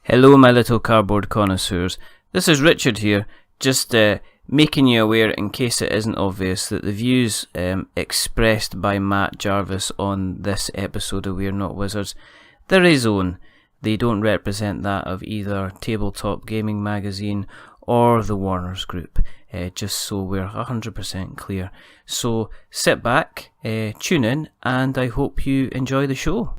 Hello, my little cardboard connoisseurs. This is Richard here, just making you aware, in case it isn't obvious, that the views expressed by Matt Jarvis on this episode of We're Not Wizards, they're his own. They don't represent that of either Tabletop Gaming Magazine or the Warners Group, just so we're 100% clear. So sit back, tune in, and I hope you enjoy the show.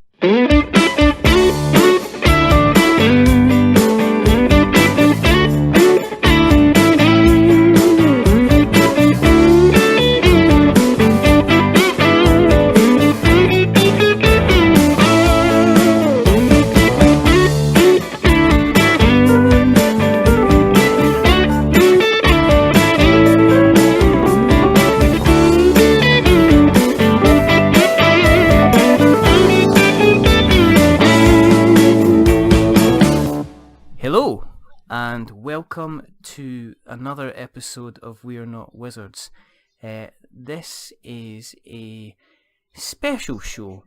Welcome to another episode of We're Not Wizards. This is a special show,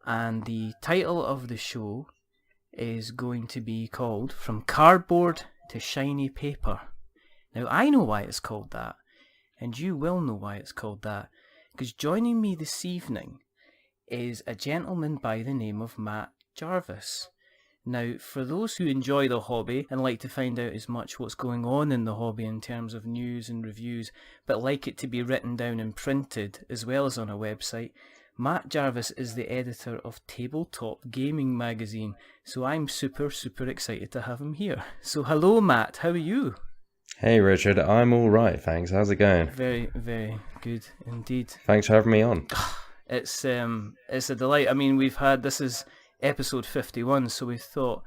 and the title of the show is going to be called From Cardboard to Shiny Paper. Now, I know why it's called that, and you will know why it's called that, because joining me this evening is a gentleman by the name of Matt Jarvis. Now, for those who enjoy the hobby and like to find out as much what's going on in the hobby in terms of news and reviews, but like it to be written down and printed as well as on a website, Matt Jarvis is the editor of Tabletop Gaming Magazine, so I'm super excited to have him here. So hello Matt, how are you? Hey Richard, I'm alright, thanks. How's it going? Very good indeed. Thanks for having me on. It's a delight. I mean, this is episode 51, so we thought,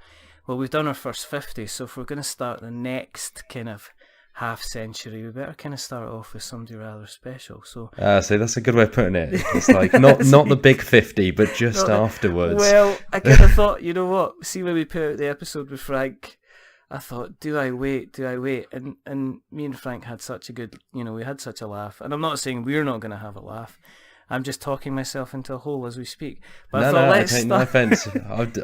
well, we've done our first 50, so if we're going to start the next kind of half century, we better kind of start off with somebody rather special. So that's a good way of putting it. It's like not the big 50, but just afterwards. Well, I kind of thought, you know what, see when we put out the episode with Frank, I thought, do I wait? And me and Frank had such a good, we had such a laugh, and I'm not saying we're not going to have a laugh. I'm just talking myself into a hole as we speak. But I take no offence.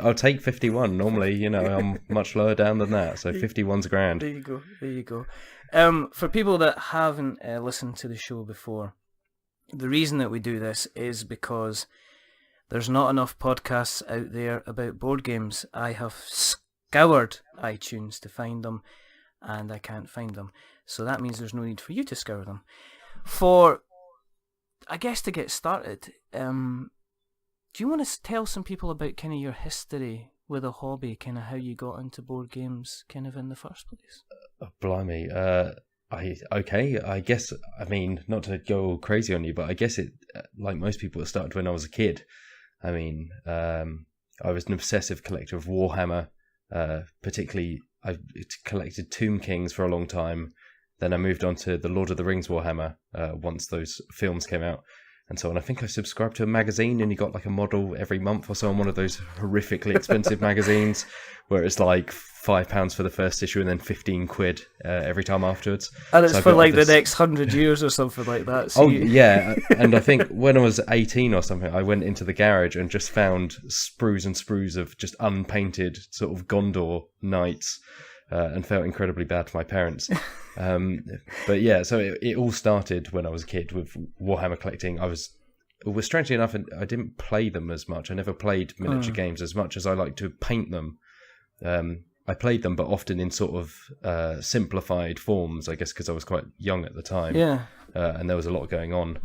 I'll take 51. Normally, I'm much lower down than that, so 51's grand. There you go. For people that haven't listened to the show before, the reason that we do this is because there's not enough podcasts out there about board games. I have scoured iTunes to find them, and I can't find them. So that means there's no need for you to scour them. I guess to get started, do you want to tell some people about kind of your history with a hobby, kind of how you got into board games kind of in the first place? Blimey. I guess, I mean, not to go all crazy on you, but I guess it, like most people, it started when I was a kid. I mean, I was an obsessive collector of Warhammer, particularly I collected Tomb Kings for a long time. Then I moved on to the Lord of the Rings Warhammer once those films came out and so on. I think I subscribed to a magazine, and you got like a model every month or so on one of those horrifically expensive magazines where it's like £5 for the first issue and then 15 quid every time afterwards. And it's for like the next 100 years or something like that. So yeah. And I think when I was 18 or something, I went into the garage and just found sprues and sprues of just unpainted sort of Gondor knights. And felt incredibly bad for my parents. But yeah, so it all started when I was a kid with Warhammer collecting. Strangely enough, I didn't play them as much. I never played miniature games as much as I like to paint them. I played them, but often in sort of simplified forms, I guess, because I was quite young at the time. Yeah. And there was a lot going on.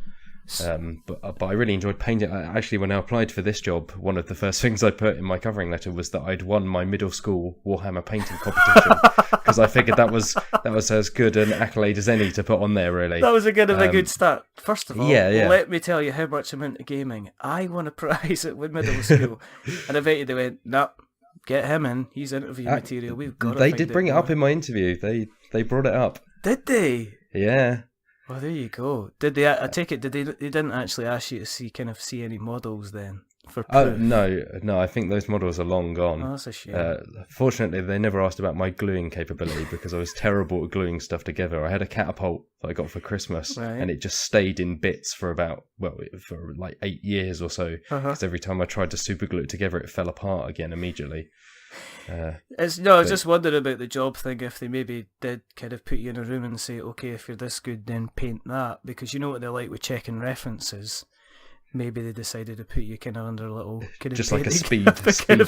But I really enjoyed painting. Actually, when I applied for this job, one of the first things I put in my covering letter was that I'd won my middle school Warhammer painting competition, because I figured that was as good an accolade as any to put on there, really. That was a good start. First of all, yeah. Let me tell you how much I'm into gaming. I won a prize at middle school, and I bet you they went, no, get him in. He's interview material. We've got. They did bring it up in my interview. They brought it up. Did they? Yeah. Well, there you go. Did they? I take it. They didn't actually ask you to see any models then for proof? No. I think those models are long gone. Oh, that's a shame. Fortunately, they never asked about my gluing capability because I was terrible at gluing stuff together. I had a catapult that I got for Christmas, and it just stayed in bits for like 8 years or so. Because every time I tried to super glue it together, it fell apart again immediately. I was just wondering about the job thing, if they maybe did kind of put you in a room and say, okay, if you're this good, then paint that, because you know what they're like with checking references. Maybe they decided to put you kind of under a little kind of just like a speed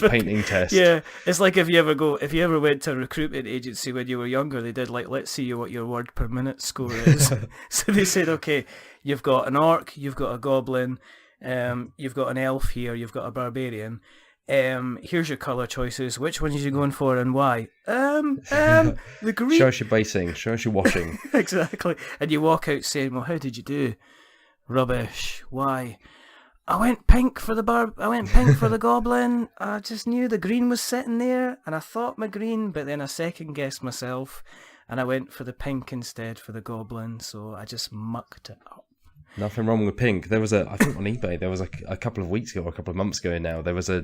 painting test. Yeah, it's like if you ever went to a recruitment agency when you were younger, they did like, let's see what your word per minute score is. So they said, okay, you've got an orc, you've got a goblin, you've got an elf here, you've got a barbarian. Here's your colour choices. Which ones are you going for and why? The green. Show us your basing. Show us your washing. Exactly. And you walk out saying, well, how did you do? Rubbish. Why? I went pink for the goblin. I just knew the green was sitting there, and I thought my green, but then I second guessed myself, and I went for the pink instead for the goblin. So I just mucked it up. Nothing wrong with pink. There was I think on eBay, there was a couple of weeks ago, or a couple of months ago now, there was a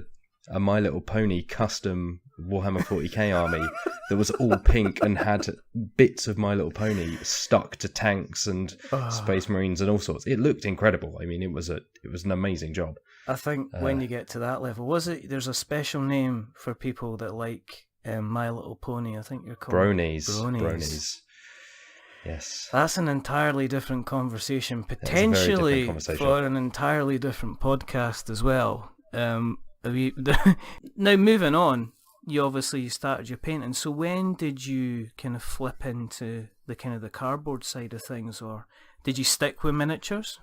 My Little Pony custom Warhammer 40k army that was all pink and had bits of My Little Pony stuck to tanks and Space Marines and all sorts. It looked incredible. I mean, it was an amazing job. I think when you get to that level, there's a special name for people that like My Little Pony. I think you're called Bronies. Yes. That's an entirely different conversation, potentially for an entirely different podcast as well. Now, moving on, you started your painting. So when did you kind of flip into the kind of the cardboard side of things, or did you stick with miniatures?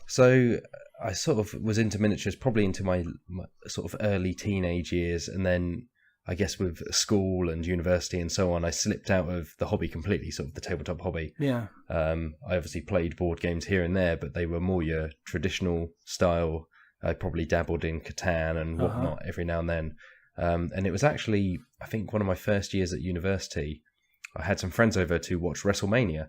So I sort of was into miniatures probably into my sort of early teenage years, and then I guess with school and university and so on, I slipped out of the hobby completely, sort of the tabletop hobby. Yeah. I obviously played board games here and there, but they were more your traditional style. I probably dabbled in Catan and whatnot every now and then. And it was actually, I think, one of my first years at university. I had some friends over to watch WrestleMania,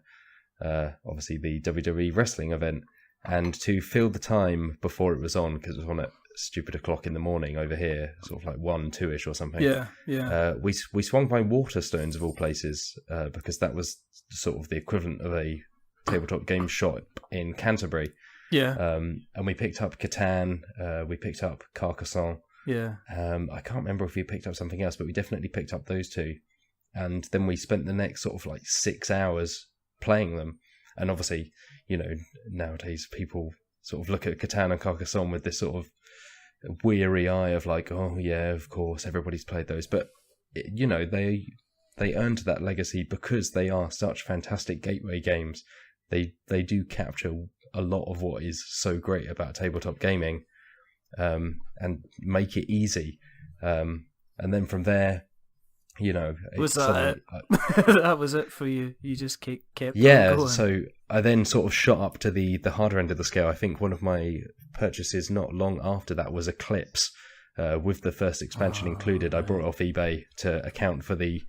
obviously the WWE wrestling event, and to fill the time before it was on, because it was on at stupid o'clock in the morning over here, sort of like 1, 2-ish or something. Yeah. We swung by Waterstones of all places, because that was sort of the equivalent of a tabletop game shop in Canterbury. Yeah. And we picked up Catan, we picked up Carcassonne. Yeah. I can't remember if we picked up something else, but we definitely picked up those two. And then we spent the next sort of like 6 hours playing them. And obviously, you know, nowadays people sort of look at Catan and Carcassonne with this sort of weary eye of like, oh yeah, of course, everybody's played those. But, you know, they earned that legacy because they are such fantastic gateway games. They do capture a lot of what is so great about tabletop gaming, and make it easy. And then from there, you know, was that it? That was it for you? You just kept going? So I then sort of shot up to the harder end of the scale. I think one of my purchases not long after that was Eclipse, with the first expansion included. I brought it off eBay to account for the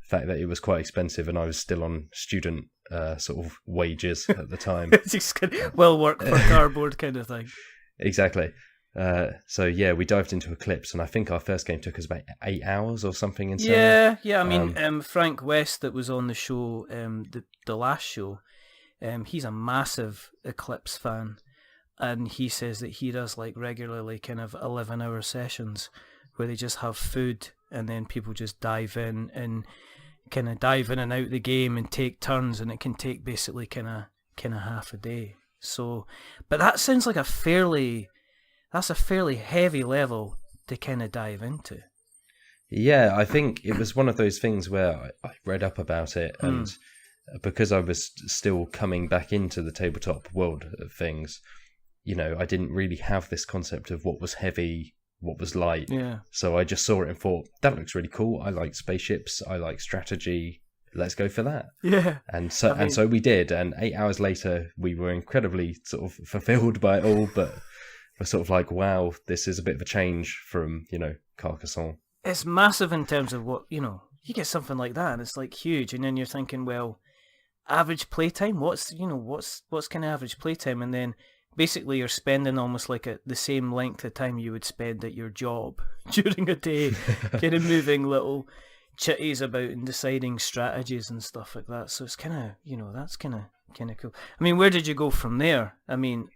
fact that it was quite expensive and I was still on student sort of wages at the time. Well, work for cardboard kind of thing. Exactly. So yeah, we dived into Eclipse, and I think our first game took us about 8 hours or something insane. Yeah. I mean, Frank West that was on the show, the last show, he's a massive Eclipse fan, and he says that he does like regularly kind of 11-hour sessions where they just have food and then people just dive in and kind of dive in and out the game and take turns, and it can take basically kind of half a day. So, but that sounds like a fairly heavy level to kind of dive into. Yeah, I think it was one of those things where I read up about it, and because I was still coming back into the tabletop world of things, you know, I didn't really have this concept of what was heavy, what was light. Yeah. So I just saw it and thought, that looks really cool. I like spaceships. I like strategy. Let's go for that. Yeah. And so we did. And 8 hours later, we were incredibly sort of fulfilled by it all. But we're sort of like, wow, this is a bit of a change from, you know, Carcassonne. It's massive in terms of what, you know, you get something like that and it's like huge. And then you're thinking, well, average playtime? What's kind of average playtime? And then basically you're spending almost like the same length of time you would spend at your job during a day, kind of moving little chitties about and deciding strategies and stuff like that. So it's kind of, you know, that's kind of cool. I mean, where did you go from there? I mean,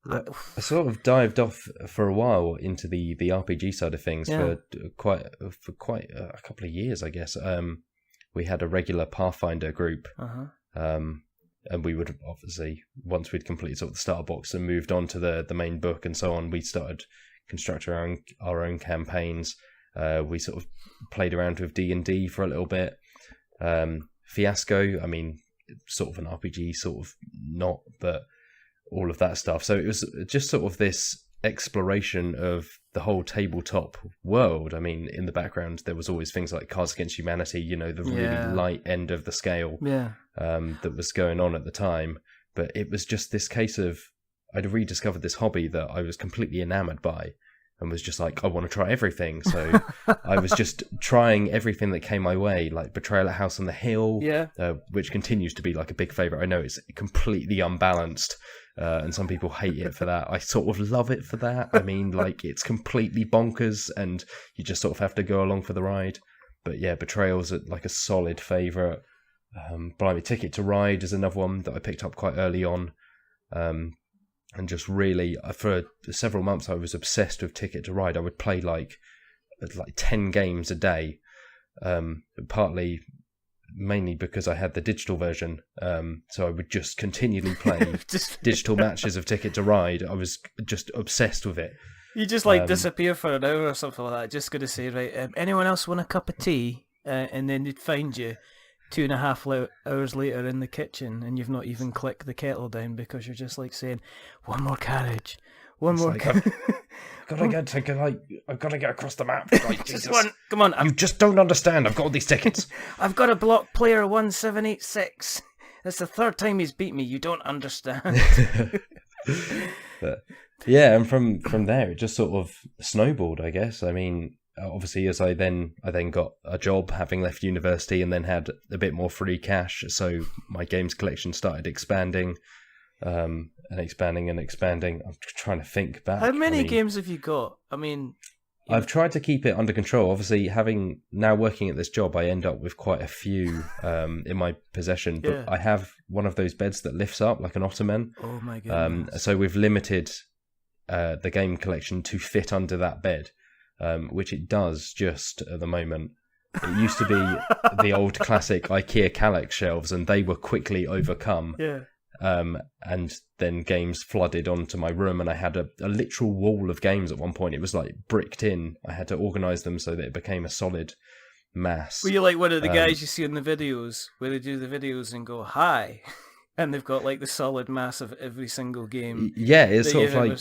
I sort of dived off for a while into the RPG side of things for quite a couple of years, I guess. We had a regular Pathfinder group, and we would obviously, once we'd completed sort of the starter box and moved on to the main book and so on, we started constructing our own campaigns. We sort of played around with D&D for a little bit. Fiasco, I mean, sort of an RPG, sort of not, but all of that stuff. So it was just sort of this exploration of the whole tabletop world. I mean, in the background, there was always things like Cards Against Humanity, you know, the really light end of the scale that was going on at the time. But it was just this case of, I'd rediscovered this hobby that I was completely enamored by and was just like, I want to try everything. So I was just trying everything that came my way, like Betrayal at House on the Hill, which continues to be like a big favourite. I know it's completely unbalanced, and some people hate it for that. I sort of love it for that. I mean, like, it's completely bonkers and you just sort of have to go along for the ride. But yeah, Betrayal's like a solid favourite. Blimey, Ticket to Ride is another one that I picked up quite early on. And just really, for several months, I was obsessed with Ticket to Ride. I would play like 10 games a day, mainly because I had the digital version. So I would just continually play digital matches of Ticket to Ride. I was just obsessed with it. You just disappear for an hour or something like that. Just going to say, right, anyone else want a cup of tea? And then they'd find you 2.5 hours later in the kitchen, and you've not even clicked the kettle down because you're just like saying, one more carriage, one more. I've got to get across the map. Like, just one. Come on, you just don't understand. I've got all these tickets. I've got to block player 1786. That's the third time he's beat me. You don't understand. But, yeah, and from there it just sort of snowballed, I guess. I mean, obviously, as I then got a job, having left university, and then had a bit more free cash, so my games collection started expanding, and expanding. I'm trying to think back. How many games have you got? I mean, I've tried to keep it under control. Obviously, having now working at this job, I end up with quite a few in my possession. But I have one of those beds that lifts up like an ottoman. Oh my goodness! So we've limited the game collection to fit under that bed. Which it does just at the moment. It used to be the old classic IKEA Kallax shelves, and they were quickly overcome. Yeah. And then games flooded onto my room, and I had a literal wall of games at one point. It was like bricked in. I had to organise them so that it became a solid mass. Were you like one of the guys you see in the videos, where they do the videos and go, hi, and they've got like the solid mass of every single game? Yeah, it's sort of like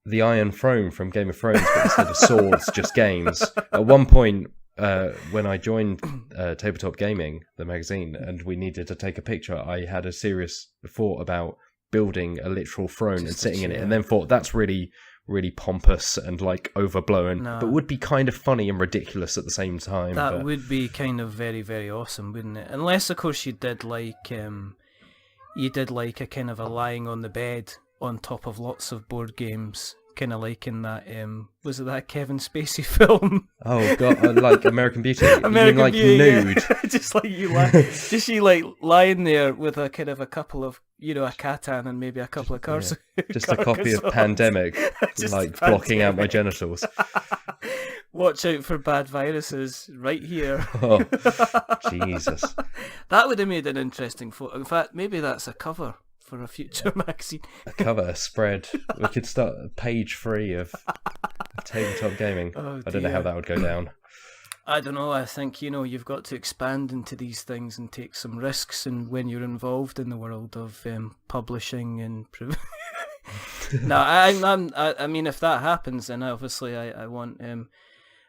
the Iron Throne from Game of Thrones, but instead of swords, just games. At one point, when I joined Tabletop Gaming, the magazine, and we needed to take a picture, I had a serious thought about building a literal throne and sitting in it, and then thought that's really, really pompous and like overblown, but would be kind of funny and ridiculous at the same time. That would be kind of very, very awesome, wouldn't it? Unless, of course, you did like a kind of a lying on the bed on top of lots of board games, kind of like in that was it that Kevin Spacey film? Oh god, like American Beauty. American Beauty, nude. Just like you like lying there with a kind of a couple of, you know, a Catan and maybe a couple of cards. Just a copy of Pandemic, like blocking out my genitals. Watch out for bad viruses right here. Oh, Jesus. That would have made an interesting photo. In fact, maybe that's a cover for a future magazine. A cover, a spread. We could start page 3 of Tabletop Gaming. Oh, I don't know how that would go down. I don't know. I think, you know, you've got to expand into these things and take some risks, and when you're involved in the world of publishing and no, I mean, if that happens, then obviously I want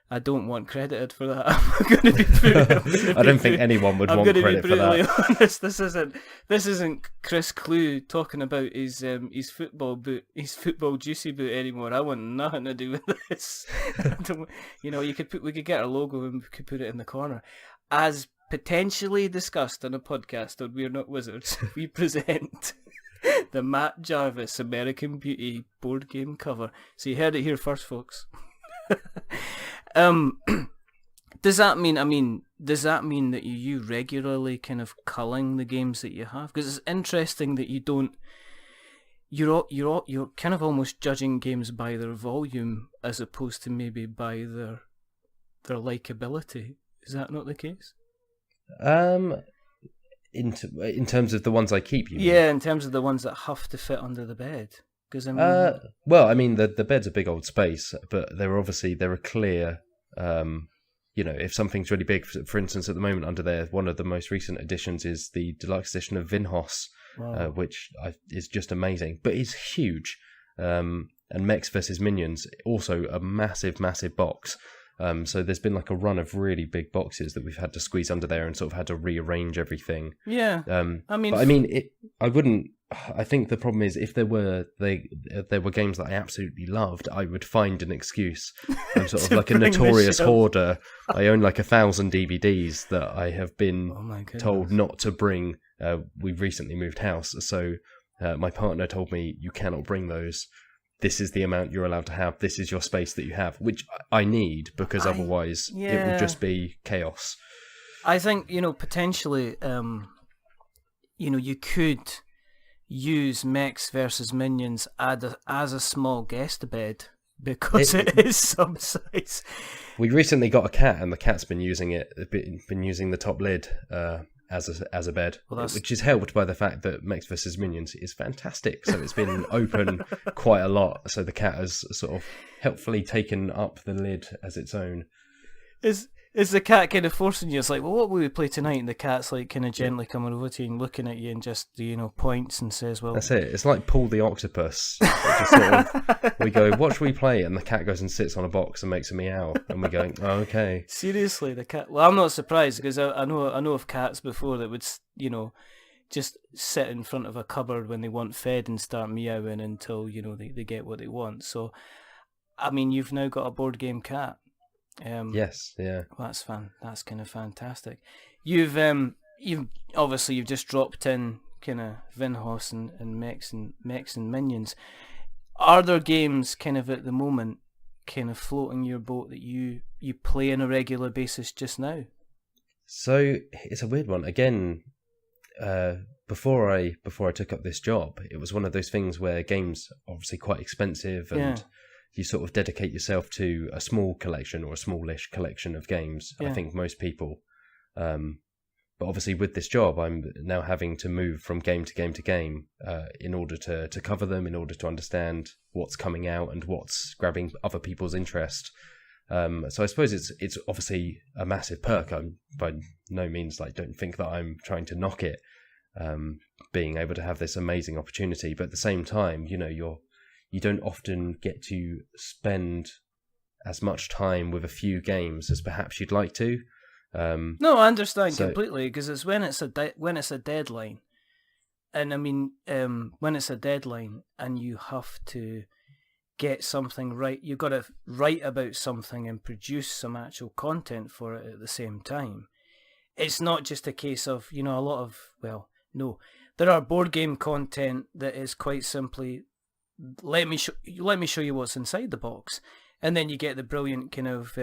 I don't want credited for that. I'm going to be brutally, I don't think anyone would want credit for that. Honest. This isn't Chris Clue talking about his football boot, his football juicy boot anymore. I want nothing to do with this. You know, we could get our logo and we could put it in the corner. As potentially discussed on a podcast on We're Not Wizards, we present the Matt Jarvis American Beauty board game cover. So you heard it here first, folks. Does that mean that you regularly kind of culling the games that you have? Because it's interesting that you don't you're kind of almost judging games by their volume as opposed to maybe by their likability. Is that not the case? In terms of the ones I keep, you mean? Yeah, in terms of the ones that have to fit under the bed. Because well, I mean, the bed's a big old space, but they're a clear. If something's really big, for instance, at the moment under there, one of the most recent additions is the deluxe edition of Vinhos, wow. which is just amazing, but it's huge. And Mechs vs Minions, also a massive, massive box. So there's been like a run of really big boxes that we've had to squeeze under there and sort of had to rearrange everything. Yeah. I think the problem is if there were games that I absolutely loved, I would find an excuse. I'm sort of like a notorious hoarder. I own like 1,000 DVDs that I have been told not to bring. We've recently moved house, so my partner told me you cannot bring those. This is the amount you're allowed to have. This is your space that you have, which I need because otherwise it will just be chaos. I think, potentially, you could use Mechs versus Minions as a small guest bed because it is some size. We recently got a cat, and the cat's been using the top lid as a bed, which is helped by the fact that Mechs vs Minions is fantastic. So it's been open quite a lot. So the cat has sort of helpfully taken up the lid as its own. Is the cat kind of forcing you? It's like, well, what will we play tonight? And the cat's like kind of gently coming over to you and looking at you and just points and says, well, that's it. It's like Paul the Octopus. We go, what should we play? And the cat goes and sits on a box and makes a meow, and we're going, oh, okay. Seriously, the cat. Well, I'm not surprised because I know of cats before that would just sit in front of a cupboard when they want fed and start meowing until they get what they want. So, I mean, you've now got a board game cat. Yes, yeah. Well, that's kind of fantastic. You've just dropped in kind of Vinhos and Mechs and Minions. Are there games kind of at the moment kind of floating your boat that you play on a regular basis just now? So it's a weird one. Again, before I took up this job, it was one of those things where games are obviously quite expensive and you sort of dedicate yourself to a small collection or a smallish collection of games. I think most people. But obviously with this job, I'm now having to move from game to game to game in order to cover them, in order to understand what's coming out and what's grabbing other people's interest. So I suppose it's obviously a massive perk. I'm by no means don't think that I'm trying to knock it, being able to have this amazing opportunity. But at the same time, you don't often get to spend as much time with a few games as perhaps you'd like to. No, I understand completely, because it's when it's a deadline, and I mean when it's a deadline and you have to get something right, you've got to write about something and produce some actual content for it at the same time. It's not just a case of there are board game content that is quite simply let me show you what's inside the box, and then you get the brilliant kind of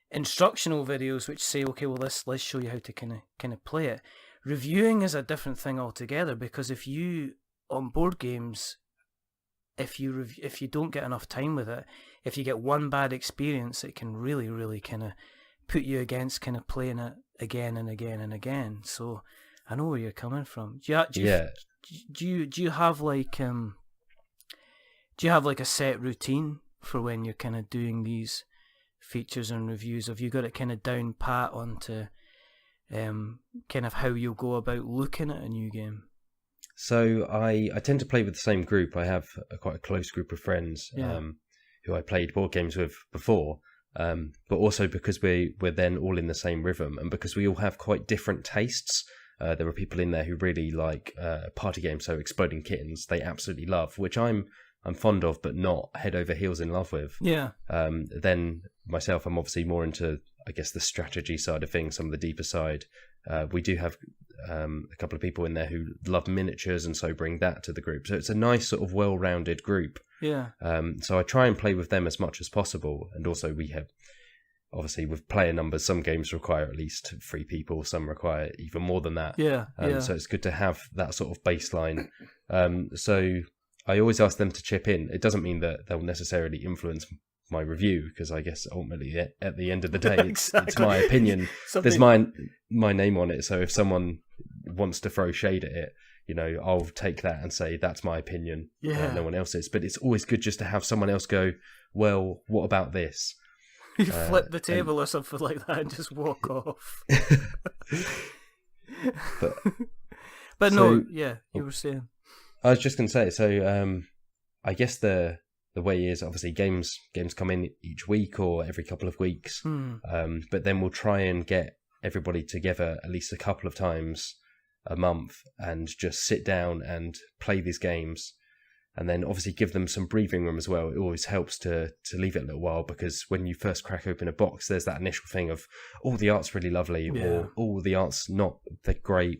instructional videos which say, okay, well let's show you how to kind of play it. Reviewing is a different thing altogether, because if you on board games, if you don't get enough time with it, if you get one bad experience, it can really, really kind of put you against kind of playing it again and again and again. So I know where you're coming from. Do you have a set routine for when you're kind of doing these features and reviews? Have you got it kind of down pat onto kind of how you'll go about looking at a new game? So I tend to play with the same group. I have quite a close group of friends who I played board games with before, but also because we're then all in the same rhythm, and because we all have quite different tastes. There are people in there who really like party games, so Exploding Kittens they absolutely love, which I'm fond of, but not head over heels in love with. Yeah. Then myself, I'm obviously more into, I guess, the strategy side of things, some of the deeper side. We do have a couple of people in there who love miniatures, and so bring that to the group. So it's a nice sort of well-rounded group. Yeah. So I try and play with them as much as possible. And also we have, obviously with player numbers, some games require at least 3 people, some require even more than that. Yeah. So it's good to have that sort of baseline. So I always ask them to chip in. It doesn't mean that they'll necessarily influence my review, because I guess ultimately at the end of the day, it's my opinion. There's my name on it. So if someone wants to throw shade at it, I'll take that and say that's my opinion. No one else's. But it's always good just to have someone else go, well, what about this? You flip the table or something like that and just walk off. But no, you were saying. I was just going to say, so I guess the way is obviously games come in each week or every couple of weeks, but then we'll try and get everybody together at least a couple of times a month and just sit down and play these games, and then obviously give them some breathing room as well. It always helps to leave it a little while, because when you first crack open a box, there's that initial thing of, oh, the art's really lovely, or oh, the art's not that great,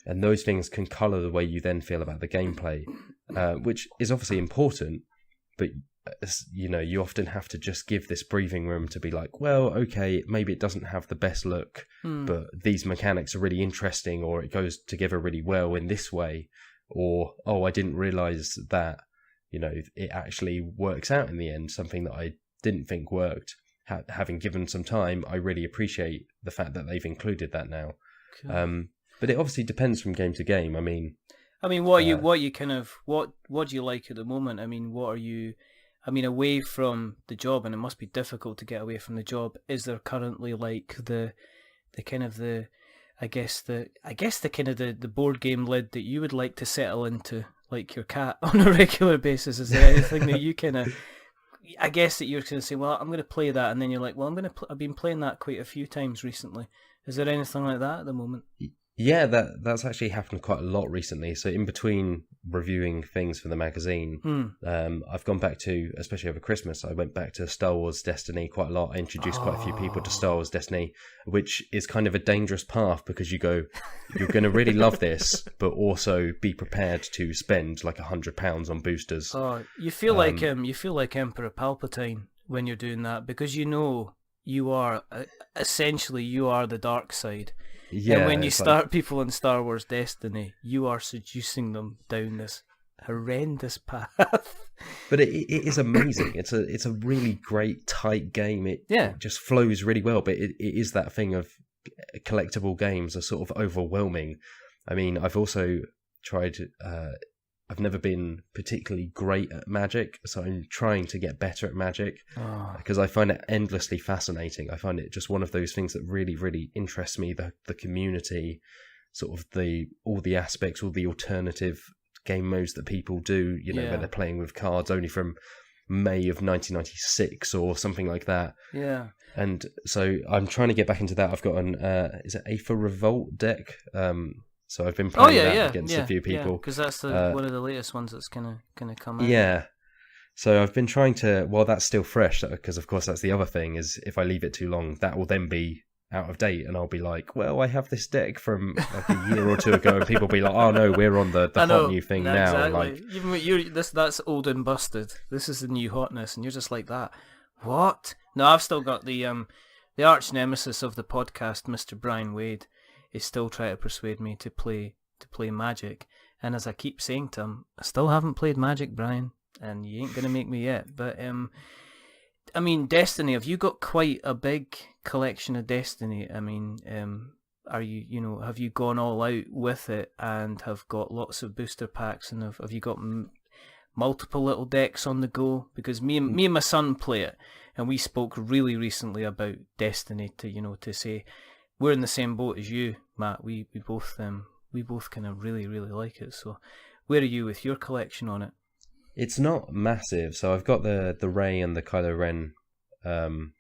and those things can colour the way you then feel about the gameplay, which is obviously important, but you often have to just give this breathing room to be like, well, okay, maybe it doesn't have the best look, but these mechanics are really interesting, or it goes together really well in this way, or, oh, I didn't realise that, it actually works out in the end, something that I didn't think worked. Having given some time, I really appreciate the fact that they've included that now. Cool. But it obviously depends from game to game. I mean, what do you like at the moment? I mean, what are you? I mean, away from the job, and it must be difficult to get away from the job. Is there currently like the kind of the board game lid that you would like to settle into, like your cat, on a regular basis? Is there anything that you kind of? I guess that you're going to say, well, I'm going to play that, and then you're like, well, I've been playing that quite a few times recently. Is there anything like that at the moment? Yeah, that's actually happened quite a lot recently. So in between reviewing things for the magazine, I've gone back to, especially over Christmas, I went back to Star Wars Destiny quite a lot. I introduced quite a few people to Star Wars Destiny, which is kind of a dangerous path, because you go, you're going to really love this, but also be prepared to spend like £100 on boosters. Oh, you feel like Emperor Palpatine when you're doing that, because you are essentially the dark side. Yeah, and when you start people in Star Wars Destiny, you are seducing them down this horrendous path. But it is amazing. It's a really great, tight game. It just flows really well. But it is that thing of collectible games are sort of overwhelming. I mean, I've also tried... I've never been particularly great at Magic, so I'm trying to get better at Magic, because I find it endlessly fascinating. I find it just one of those things that really, really interests me, the community, sort of all the aspects, all the alternative game modes that people do, where they're playing with cards only from May of 1996 or something like that. Yeah. And so I'm trying to get back into that. I've got an, is it Aether Revolt deck? So I've been playing that against a few people. Because that's one of the latest ones that's gonna come out. Yeah. So I've been trying to... Well, that's still fresh, because of course that's the other thing, is if I leave it too long, that will then be out of date, and I'll be like, well, I have this deck from like a year or two ago, and people will be like, oh no, we're on the hot new thing now. Exactly. Like, that's old and busted. This is the new hotness, and you're just like that. What? No, I've still got the arch nemesis of the podcast, Mr. Brian Wade, is still trying to persuade me to play Magic, and as I keep saying to him, I still haven't played Magic, Brian, and you ain't gonna make me yet. But I mean, Destiny, have you got quite a big collection of Destiny? I mean, are you have you gone all out with it and have got lots of booster packs, and have you got multiple little decks on the go? Because me and my son play it, and we spoke really recently about Destiny to say, we're in the same boat as you, Matt. We both kind of really, really like it. So, where are you with your collection on it? It's not massive. So I've got the Rey and the Kylo Ren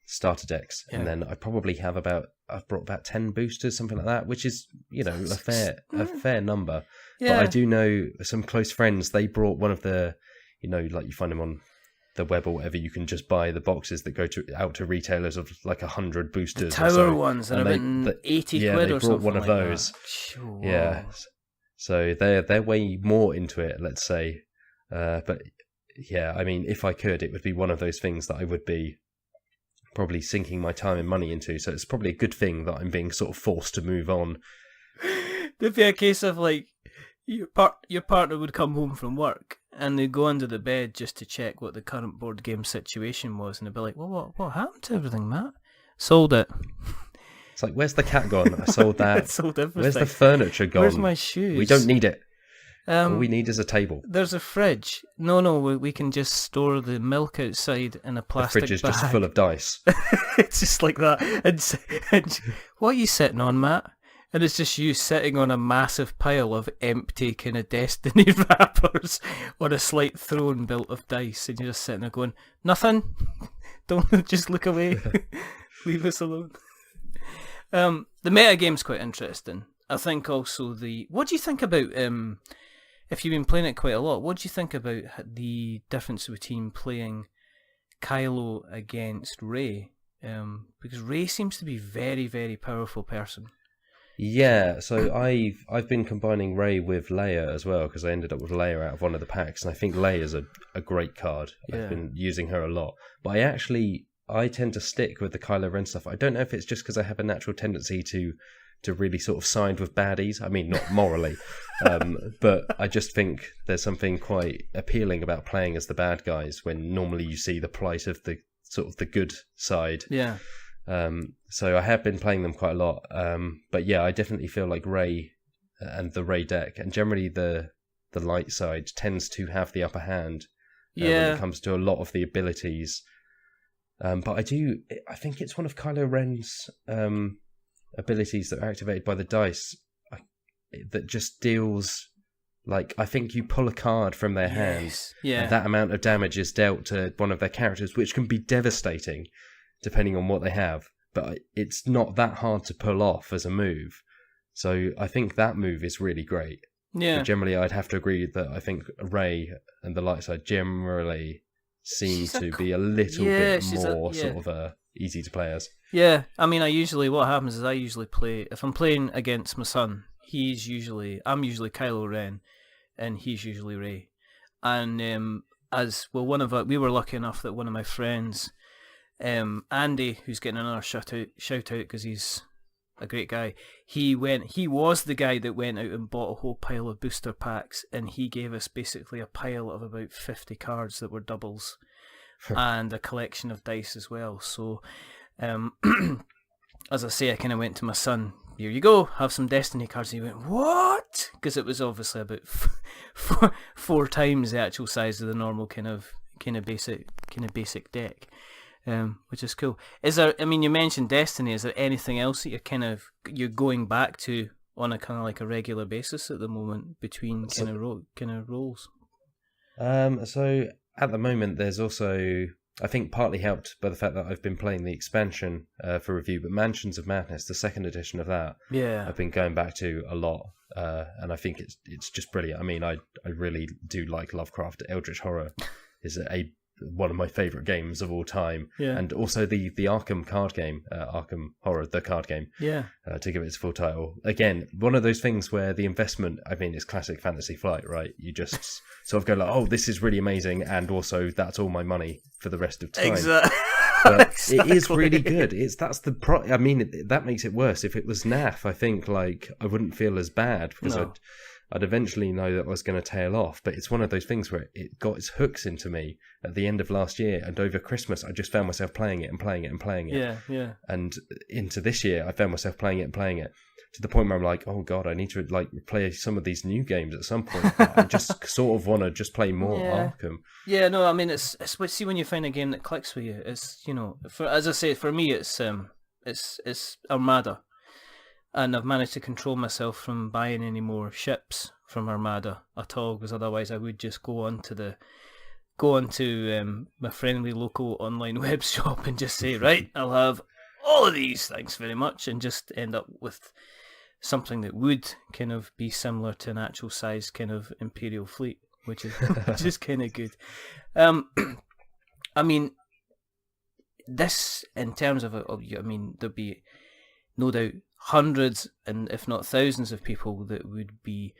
starter decks, and then I probably have I've brought about 10 boosters, something like that, which is a fair number. Yeah. But I do know some close friends. They brought one of the, like you find them on the web or whatever, you can just buy the boxes that go out to retailers of like 100 boosters. The tower ones that are about 80 quid or something. They brought one of those. Sure. Yeah. So they're way more into it, let's say. But yeah, I mean, if I could, it would be one of those things that I would be probably sinking my time and money into. So it's probably a good thing that I'm being sort of forced to move on. There'd be a case of like your partner would come home from work and they'd go under the bed just to check what the current board game situation was, and they'd be like, well, what happened to everything, Matt? Sold it. It's like, where's the cat gone? I sold that. Sold everything. Where's the furniture gone? Where's my shoes? We don't need it. All we need is a table. There's a fridge. No, we can just store the milk outside in a plastic bag. The fridge is just full of dice. It's just like that. And what are you sitting on, Matt? And it's just you sitting on a massive pile of empty kind of Destiny wrappers on a slight throne built of dice, and you're just sitting there going, nothing. Don't just look away. Leave us alone. The metagame's quite interesting. I think also what do you think about, if you've been playing it quite a lot, what do you think about the difference between playing Kylo against Rey? Because Rey seems to be a very, very powerful person. Yeah, so I've been combining Rey with Leia as well, because I ended up with Leia out of one of the packs, and I think Leia is a great card. Yeah. I've been using her a lot. But I tend to stick with the Kylo Ren stuff. I don't know if it's just because I have a natural tendency to really sort of side with baddies. I mean, not morally, but I just think there's something quite appealing about playing as the bad guys when normally you see the plight of the sort of the good side. Yeah. So I have been playing them quite a lot. But yeah, I definitely feel like Rey and the Rey deck, and generally the light side tends to have the upper hand when it comes to a lot of the abilities. But I think it's one of Kylo Ren's abilities that are activated by the dice that just deals, like, I think you pull a card from their hands, and that amount of damage is dealt to one of their characters, which can be devastating depending on what they have, but it's not that hard to pull off as a move. So I think that move is really great. But generally I'd have to agree that I think Rey and the light side generally seem to be a little bit more sort of easy to play as. Yeah, I mean, what happens is I usually play, if I'm playing against my son, I'm usually Kylo Ren, and he's usually Rey. And we were lucky enough that one of my friends, Andy, who's getting another shout out because he's a great guy, he was the guy that went out and bought a whole pile of booster packs, and he gave us basically a pile of about 50 cards that were doubles and a collection of dice as well. So as I say, I kind of went to my son, here you go, have some Destiny cards. And he went, what? Because it was obviously about four times the actual size of the normal kind of basic deck. Which is cool. Is there? I mean, you mentioned Destiny. Is there anything else that you're going back to on a kind of like a regular basis at the moment between kind of roles? So at the moment, there's also, I think, partly helped by the fact that I've been playing the expansion for review, but Mansions of Madness, the second edition of that, I've been going back to a lot, and I think it's just brilliant. I mean, I really do like Lovecraft. Eldritch Horror is one of my favourite games of all time, and also the Arkham card game, Arkham Horror, the card game, to give it its full title. Again, one of those things where the investment, I mean, it's classic Fantasy Flight, right? You just sort of go like, oh, this is really amazing, and also that's all my money for the rest of time. Exactly. But it is really good. I mean, that makes it worse. If it was naff, I think like I wouldn't feel as bad because I'd eventually know that I was going to tail off, but it's one of those things where it got its hooks into me at the end of last year, and over Christmas I just found myself playing it and playing it and playing it. Yeah. And into this year I found myself playing it and playing it to the point where I'm like, oh god, I need to like play some of these new games at some point. I just sort of want to just play more Arkham. Yeah, no, I mean it's see, when you find a game that clicks with you, it's, you know, as I say, for me it's Armada. And I've managed to control myself from buying any more ships from Armada at all, because otherwise I would just go onto my friendly local online web shop and just say, right, I'll have all of these, thanks very much, and just end up with something that would kind of be similar to an actual size kind of Imperial fleet, which is kind of good. I mean, this, in terms of I mean, there'd be no doubt hundreds and if not thousands of people that would be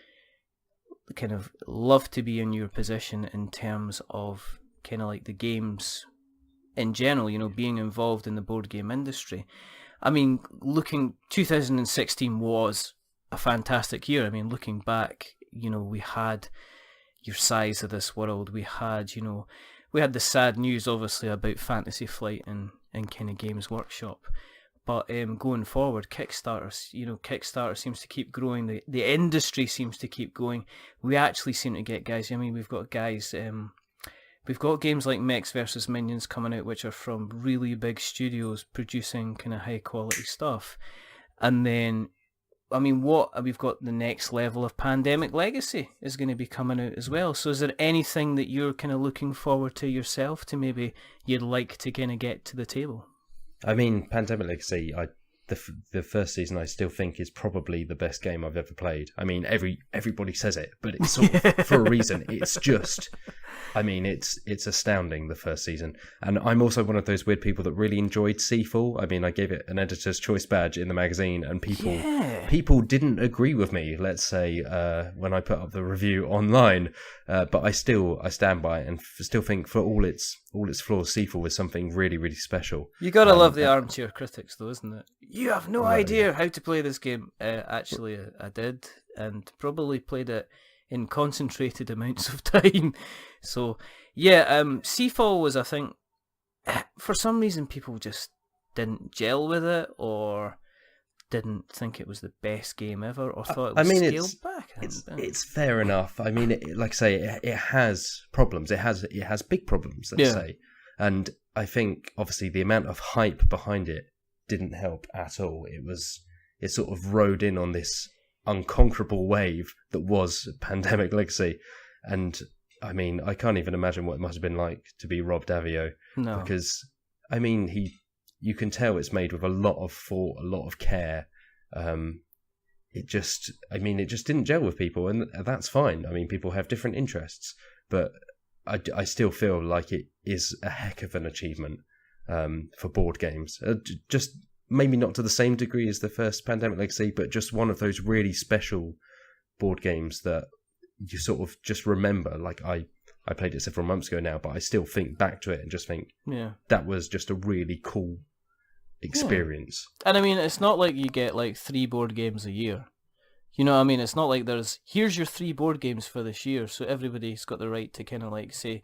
kind of love to be in your position in terms of kind of like the games in general, you know, being involved in the board game industry. I mean, 2016 was a fantastic year. I mean, looking back, you know, we had your size of this world. We had the sad news obviously about Fantasy Flight and kind of Games Workshop. But going forward, Kickstarter seems to keep growing. The industry seems to keep going. We actually seem to get guys. I mean, we've got guys. We've got games like Mechs vs Minions coming out, which are from really big studios producing kind of high quality stuff. And then, I mean, we've got the next level of Pandemic Legacy is going to be coming out as well. So is there anything that you're kind of looking forward to yourself to maybe you'd like to kind of get to the table? I mean, Pandemic Legacy, the first season I still think is probably the best game I've ever played. I mean, everybody says it, but it's sort of for a reason. It's just, I mean, it's astounding, the first season. And I'm also one of those weird people that really enjoyed Seafall. I mean, I gave it an Editor's Choice badge in the magazine, and people didn't agree with me, let's say, when I put up the review online. But I stand by it and still think, for all its flaws, Seafall is something really, really special. You gotta love the armchair critics, though, isn't it? You have no idea how to play this game. Actually, I did, and probably played it in concentrated amounts of time. So, yeah, Seafall was, I think, for some reason people just didn't gel with it, or didn't think it was the best game ever, or thought it was scaled back. It's fair enough. I mean, like I say, it has problems. It has big problems, let's say. And I think, obviously, the amount of hype behind it didn't help at all. It sort of rode in on this unconquerable wave that was Pandemic Legacy. And, I mean, I can't even imagine what it must have been like to be Rob Daviau. No. Because, I mean, you can tell it's made with a lot of thought, a lot of care. It just didn't gel with people, and that's fine. I mean, people have different interests, but I still feel like it is a heck of an achievement for board games. Just maybe not to the same degree as the first Pandemic Legacy, but just one of those really special board games that you sort of just remember. Like I played it several months ago now, but I still think back to it and just think, that was just a really cool experience. And I mean, it's not like you get like 3 board games a year. You know what I mean? It's not like here's your 3 board games for this year, so everybody's got the right to kind of like say,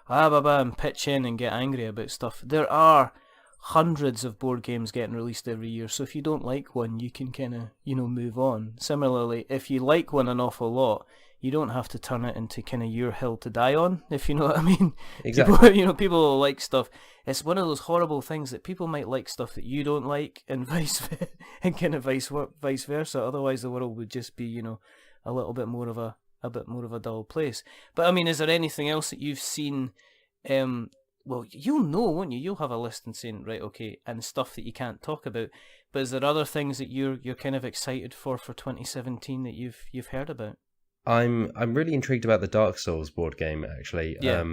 and pitch in and get angry about stuff. There are hundreds of board games getting released every year, so if you don't like one, you can kind of, move on. Similarly, if you like one an awful lot, you don't have to turn it into kind of your hill to die on, if you know what I mean. Exactly. People like stuff. It's one of those horrible things that people might like stuff that you don't like, and vice versa. Otherwise, the world would just be, a little bit more of a dull place. But I mean, is there anything else that you've seen? Well, you'll know, won't you? You'll have a list and saying, right, okay, and stuff that you can't talk about. But is there other things that you're kind of excited for 2017 that you've heard about? I'm really intrigued about the Dark Souls board game, actually. Yeah.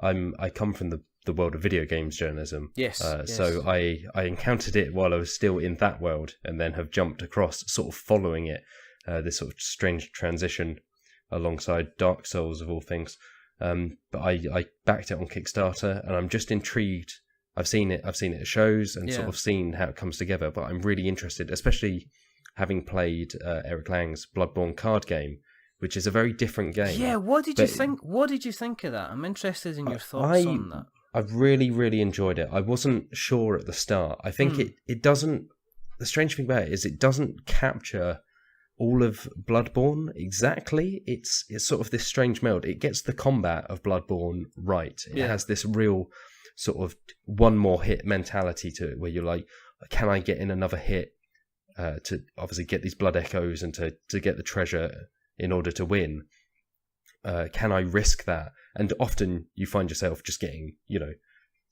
I come from the world of video games journalism. Yes. So I encountered it while I was still in that world, and then have jumped across, sort of following it, this sort of strange transition alongside Dark Souls of all things. But I backed it on Kickstarter, and I'm just intrigued. I've seen it at shows and sort of seen how it comes together, but I'm really interested, especially having played Eric Lang's Bloodborne card game, which is a very different game. Yeah, what did you think? What did you think of that? I'm interested in your thoughts on that. I've really, really enjoyed it. I wasn't sure at the start. I think it doesn't. The strange thing about it is it doesn't capture all of Bloodborne exactly. It's sort of this strange meld. It gets the combat of Bloodborne right. It has this real sort of one more hit mentality to it, where you're like, can I get in another hit to obviously get these blood echoes and to get the treasure in order to win? Can I risk that? And often you find yourself just getting,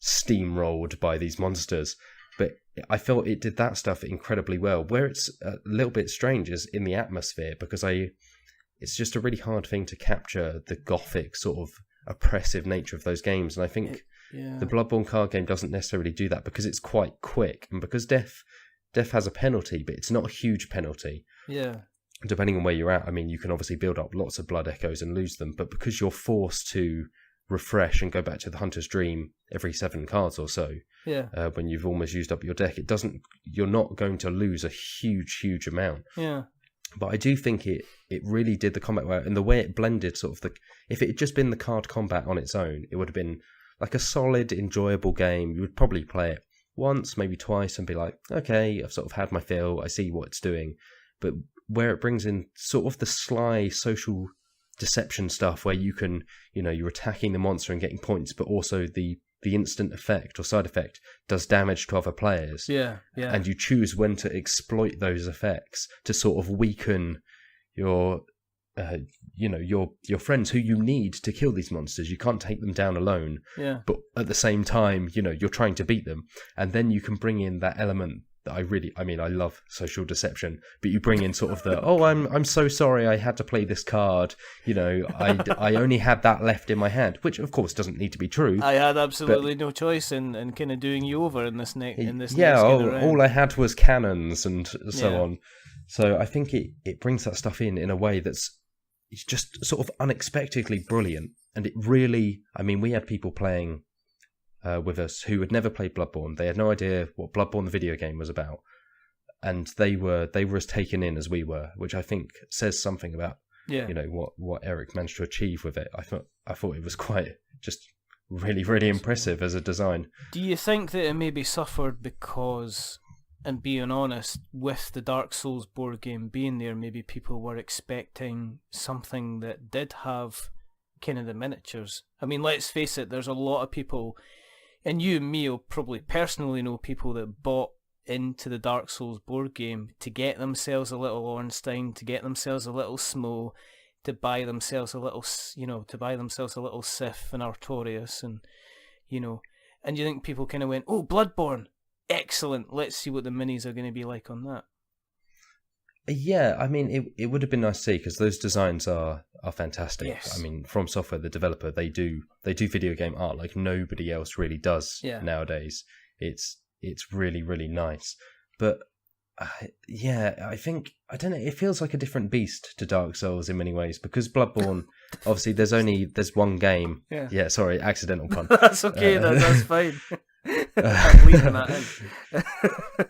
steamrolled by these monsters. But I felt it did that stuff incredibly well. Where it's a little bit strange is in the atmosphere, because it's just a really hard thing to capture the gothic sort of oppressive nature of those games. And I think the Bloodborne card game doesn't necessarily do that, because it's quite quick, and because death has a penalty, but it's not a huge penalty. Yeah. Depending on where you're at, I mean, you can obviously build up lots of blood echoes and lose them, but because you're forced to refresh and go back to the Hunter's Dream every 7 cards or so, when you've almost used up your deck, you're not going to lose a huge amount. Yeah. But I do think it really did the combat well, and the way it blended sort of if it had just been the card combat on its own, it would have been like a solid, enjoyable game. You would probably play it once, maybe twice, and be like, okay, I've sort of had my fill, I see what it's doing. But where it brings in sort of the sly social deception stuff, where you can, you're attacking the monster and getting points, but also the instant effect or side effect does damage to other players. Yeah. And you choose when to exploit those effects to sort of weaken your friends who you need to kill these monsters. You can't take them down alone. Yeah. But at the same time, you're trying to beat them. And then you can bring in that element that I love social deception, but you bring in sort of the, oh, I'm so sorry I had to play this card. I only had that left in my hand, which of course doesn't need to be true. I had absolutely no choice in kind of doing you over in this next all I had was cannons and so on. So I think it brings that stuff in a way it's just sort of unexpectedly brilliant. And it really, we had people playing with us who had never played Bloodborne. They had no idea what Bloodborne the video game was about, and they were as taken in as we were, which I think says something about what Eric managed to achieve with it. I thought it was quite just really, really impressive as a design. Do you think that it maybe suffered because, and being honest, with the Dark Souls board game being there, maybe people were expecting something that did have kind of the miniatures? Let's face it, there's a lot of people, and you and me will probably personally know people that bought into the Dark Souls board game to get themselves a little Ornstein, to get themselves a little Smo, to buy themselves a little, Sif and Artorias, and and you think people kind of went, oh, Bloodborne, excellent, let's see what the minis are going to be like on that. Yeah, it would have been nice to see, because those designs are fantastic. Yes. From Software, the developer, they do video game art like nobody else really does nowadays. It's really, really nice. But I think, I don't know, it feels like a different beast to Dark Souls in many ways, because Bloodborne, obviously there's one game. Yeah, sorry, accidental pun. That's okay, that's fine. I'm leaving that in.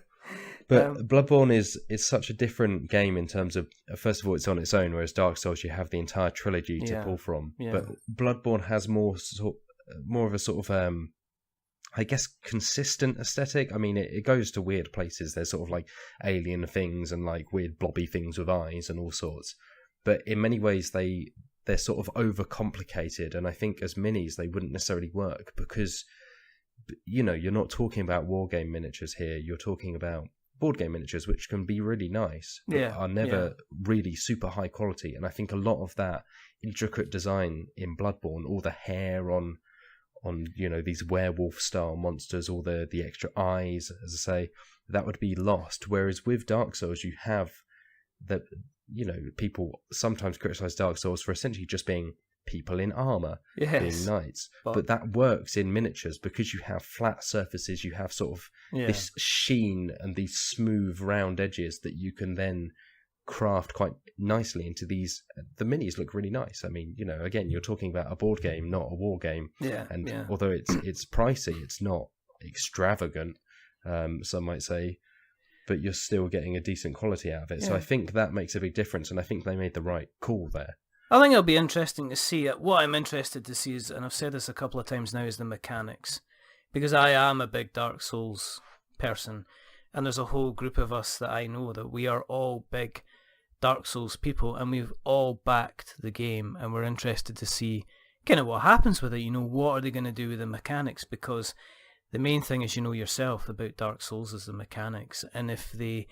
But Bloodborne is such a different game in terms of, first of all, it's on its own, whereas Dark Souls, you have the entire trilogy to pull from. Yeah. But Bloodborne has more of a sort of, I guess, consistent aesthetic. It goes to weird places. There's sort of like alien things and like weird blobby things with eyes and all sorts. But in many ways, they're sort of overcomplicated. And I think as minis, they wouldn't necessarily work because, you're not talking about war game miniatures here. You're talking about board game miniatures, which can be really nice, but are never really super high quality. And I think a lot of that intricate design in Bloodborne, all the hair on these werewolf style monsters, all the extra eyes, as I say, that would be lost. Whereas with Dark Souls, you have that, people sometimes criticize Dark Souls for essentially just being people in armor, being knights, but that works in miniatures because you have flat surfaces, you have sort of this sheen and these smooth round edges that you can then craft quite nicely into these. The minis look really nice. Again, you're talking about a board game, not a war game, although it's pricey, it's not extravagant, some might say, but you're still getting a decent quality out of it. So I think that makes a big difference, and I think they made the right call there. I think it'll be interesting to see it. What I'm interested to see is, and I've said this a couple of times now, is the mechanics. Because I am a big Dark Souls person, and there's a whole group of us that I know that we are all big Dark Souls people, and we've all backed the game, and we're interested to see kind of what happens with it. What are they going to do with the mechanics? Because the main thing is, yourself about Dark Souls is the mechanics, and if they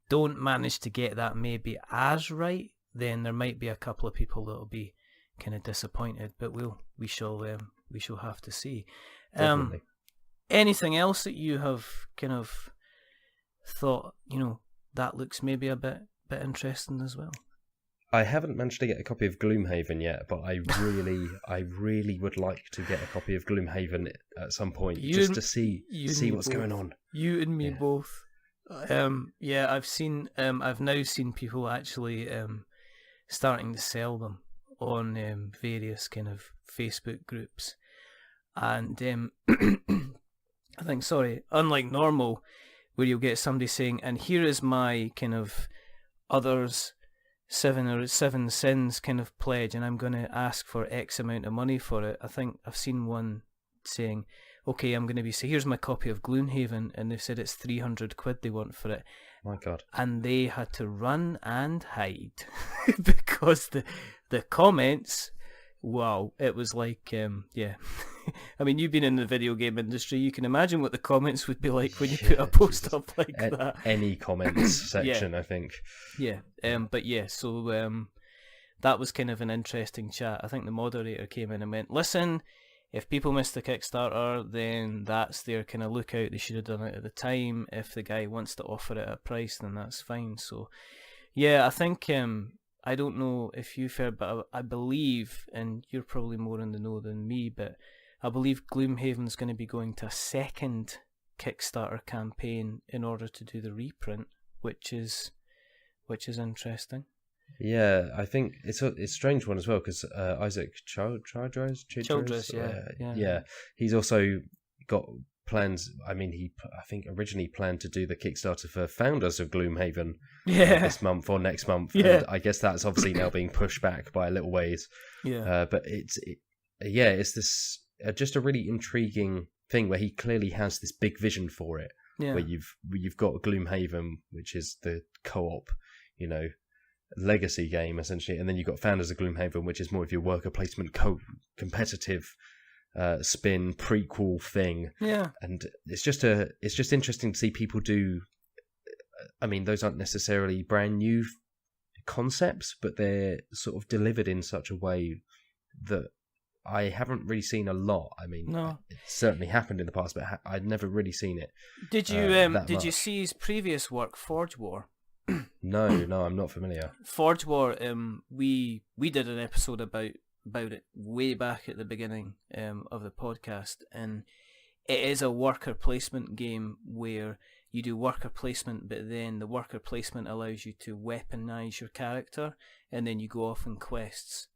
don't manage to get that maybe as right, then there might be a couple of people that'll be kind of disappointed, but we shall have to see. Anything else that you have kind of thought, that looks maybe a bit interesting as well? I haven't managed to get a copy of Gloomhaven yet, but I really would like to get a copy of Gloomhaven at some point, just to see what's going on. You and me both. I've now seen people actually starting to sell them on various kind of Facebook groups, and I think, unlike normal, where you'll get somebody saying, and here is my kind of others seven sins kind of pledge, and I'm going to ask for X amount of money for it. I think I've seen one saying, okay, I'm going to here's my copy of Gloomhaven, and they've said it's £300 they want for it. My God. And they had to run and hide because the comments, wow, it was like, yeah. I mean, you've been in the video game industry. You can imagine what the comments would be like when you put a post up like that. Any comments section, Yeah. I think. Yeah, but yeah, so that was kind of an interesting chat. I think the moderator came in and went, listen, if people miss the Kickstarter, then that's their kind of lookout. They should have done it at the time. If the guy wants to offer it at a price, then that's fine. So, yeah, I think, I don't know if you've heard, but I believe, and you're probably more in the know than me, but I believe Gloomhaven's going to be going to a second Kickstarter campaign in order to do the reprint, which is interesting. Yeah, I think it's a strange one as well because Isaac Childress, yeah, he's also got plans. I mean, I think originally planned to do the Kickstarter for Founders of Gloomhaven this month or next month. Yeah. And I guess that's obviously now being pushed back by a little ways. Yeah. But it's this just a really intriguing thing where he clearly has this big vision for it. Yeah. Where you've got Gloomhaven, which is the co-op, legacy game essentially, and then you've got Founders of Gloomhaven, which is more of your worker placement competitive spin prequel thing. Yeah. And it's just interesting to see people do. I mean, those aren't necessarily brand new concepts, but they're sort of delivered in such a way that I haven't really seen a lot. I mean, no. It certainly happened in the past, but I'd never really seen it. Did you see his previous work, Forge War? No, I'm not familiar. Forge War, we did an episode about it way back at the beginning of the podcast, and it is a worker placement game where you do worker placement, but then the worker placement allows you to weaponize your character, and then you go off on quests.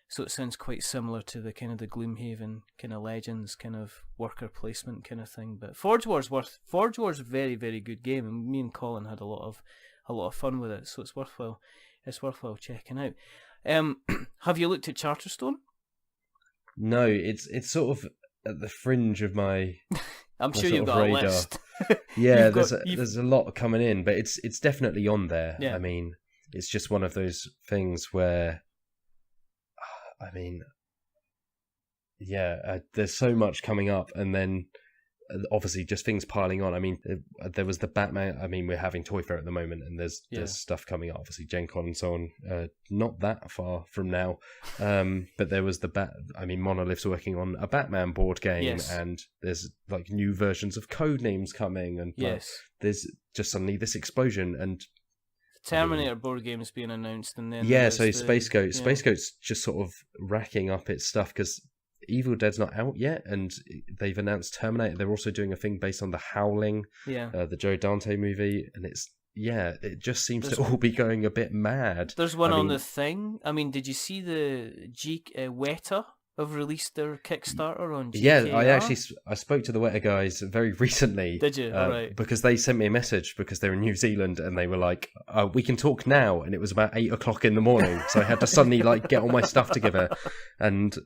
So it sounds quite similar to the kind of the Gloomhaven kind of Legends kind of worker placement kind of thing. But Forge War's a very, very good game, and me and Colin had a lot of fun with it, so it's worthwhile checking out. Have you looked at Charterstone? No, it's sort of at the fringe of my. I'm sure you've got radar. a list. Yeah, there's a lot coming in, but it's definitely on there. Yeah. I mean, it's just one of those things where, I mean, yeah, there's so much coming up, and then obviously just things piling on. I mean, there was the Batman. I mean, we're having Toy Fair at the moment, and there's stuff coming up. Obviously, Gen Con and so on. Not that far from now, but there was Monolith's working on a Batman board game, yes. And there's like new versions of Codenames coming, and yes, there's just suddenly this explosion and. Terminator board game is being announced, and then Space Goat's just sort of racking up its stuff because Evil Dead's not out yet, and they've announced Terminator. They're also doing a thing based on The Howling, the Joe Dante movie, and it just seems to all be going a bit mad. There's one on The Thing. I mean, did you see the Weta have released their Kickstarter on GKR? Yeah, I spoke to the Weta guys very recently. Did you? Right. Because they sent me a message because they're in New Zealand and they were like, we can talk now. And it was about 8 o'clock in the morning. So I had to suddenly get all my stuff together. And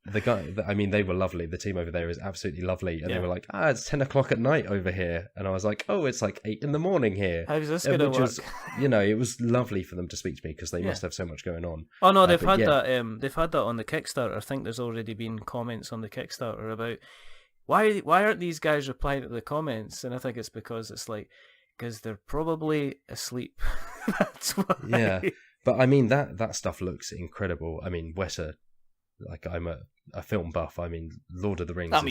the guy, they were lovely. The team over there is absolutely lovely. And they were like, it's 10 o'clock at night over here. And I was like, it's like 8 in the morning here. How's this going to work? It was lovely for them to speak to me because they must have so much going on. Oh no, they've had that. They've had that on the Kickstarter. I think there's already been comments on the Kickstarter about why aren't these guys replying to the comments? And I think it's because they're probably asleep. That's why. Yeah, but I mean that stuff looks incredible. I mean, Weta, I'm a film buff. I mean, Lord of the Rings. One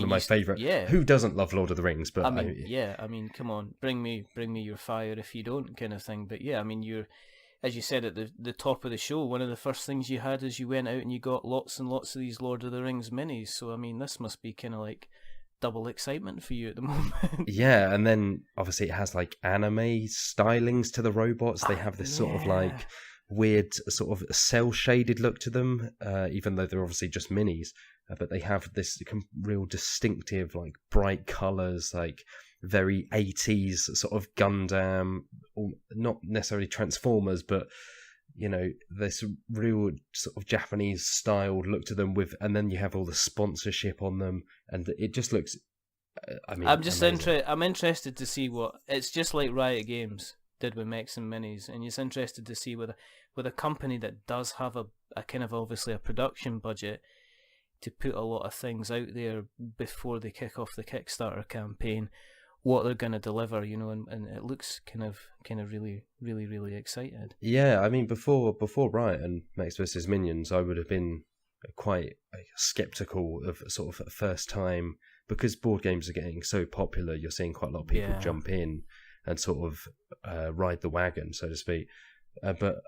of my favorite. Yeah. Who doesn't love Lord of the Rings? But come on, bring me your fire if you don't, kind of thing. But yeah, I mean, you're, as you said at the top of the show, one of the first things you had is you went out and you got lots and lots of these Lord of the Rings minis. So I mean, this must be kind of like double excitement for you at the moment. Yeah, and then obviously it has anime stylings to the robots. They have this sort of weird sort of cell shaded look to them, even though they're obviously just minis. But they have this real distinctive bright colours, very 80s sort of Gundam, or not necessarily Transformers, but this real sort of Japanese styled look to them and then you have all the sponsorship on them, and it just looks. I'm just amazing. I'm interested to see what it's just like Riot Games did with Mechs and Minis, and you're interested to see with a company that does have a kind of obviously a production budget to put a lot of things out there before they kick off the Kickstarter campaign, what they're going to deliver, and it looks kind of really, really, really excited. Yeah, before Riot and Mechs vs Minions, I would have been quite skeptical of sort of first time, because board games are getting so popular. You're seeing quite a lot of people jump in and sort of ride the wagon, so to speak. But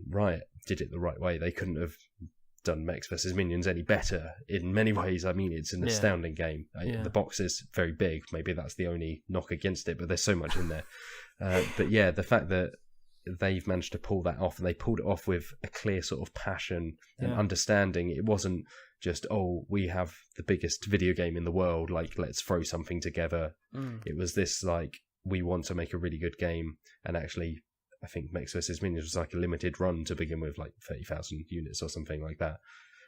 Riot did it the right way. They couldn't have done Mechs vs Minions any better in many ways. It's an astounding game. The box is very big. Maybe that's the only knock against it, but there's so much in there. But yeah, the fact that they've managed to pull that off, and they pulled it off with a clear sort of passion and understanding. It wasn't just, we have the biggest video game in the world, like, let's throw something together. It was this, like, we want to make a really good game. And actually, I think Mechs vs Minions was like a limited run to begin with, like 30,000 units or something like that.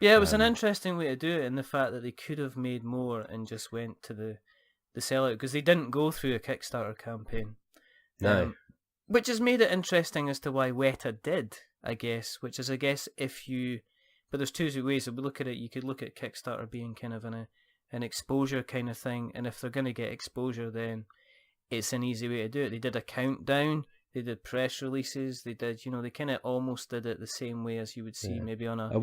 Yeah, it was an interesting way to do it, in the fact that they could have made more and just went to the sellout, because they didn't go through a Kickstarter campaign. No. Which has made it interesting as to why Weta did, I guess. Which is, I guess, but there's two ways that we look at it. You could look at Kickstarter being kind of an exposure kind of thing, and if they're going to get exposure, then it's an easy way to do it. They did a countdown. They did press releases. They did, they kind of almost did it the same way as you would see maybe on a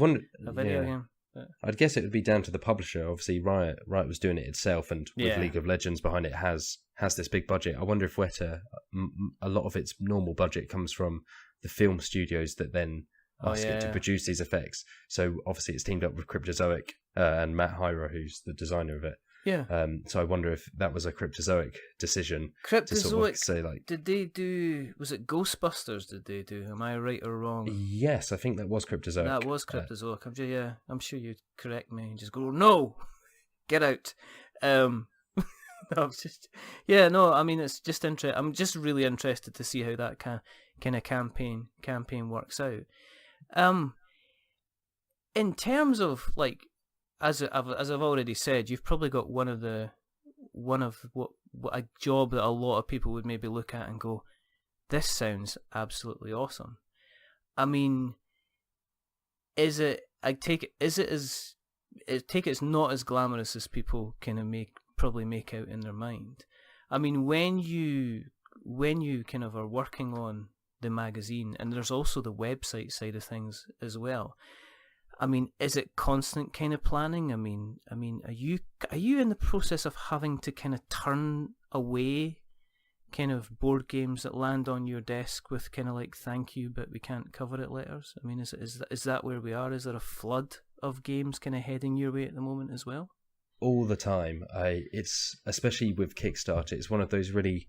video game. But I'd guess it would be down to the publisher. Obviously, Riot was doing it itself, and with League of Legends behind it, has this big budget. I wonder if Weta, a lot of its normal budget comes from the film studios that then ask it to produce these effects. So obviously, it's teamed up with Cryptozoic and Matt Hyra, who's the designer of it. Yeah. So I wonder if that was a Cryptozoic decision. Cryptozoic, to sort of say, like, did they do? Was it Ghostbusters? Did they do? Am I right or wrong? Yes, I think that was Cryptozoic. That was Cryptozoic. I'm sure you'd correct me and just go, no, get out. No, it's just, it's just interesting. I'm just really interested to see how that kind of campaign works out. In terms of, like, as I've already said, you've probably got one of what a job that a lot of people would maybe look at and go, this sounds absolutely awesome. Is it? I take it. It's not as glamorous as people kind of probably make out in their mind. When you kind of are working on the magazine, and there's also the website side of things as well. Is it constant kind of planning? Are you in the process of having to kind of turn away kind of board games that land on your desk with kind of like, thank you, but we can't cover it letters? Is that where we are? Is there a flood of games kind of heading your way at the moment as well? All the time. It's especially with Kickstarter, it's one of those really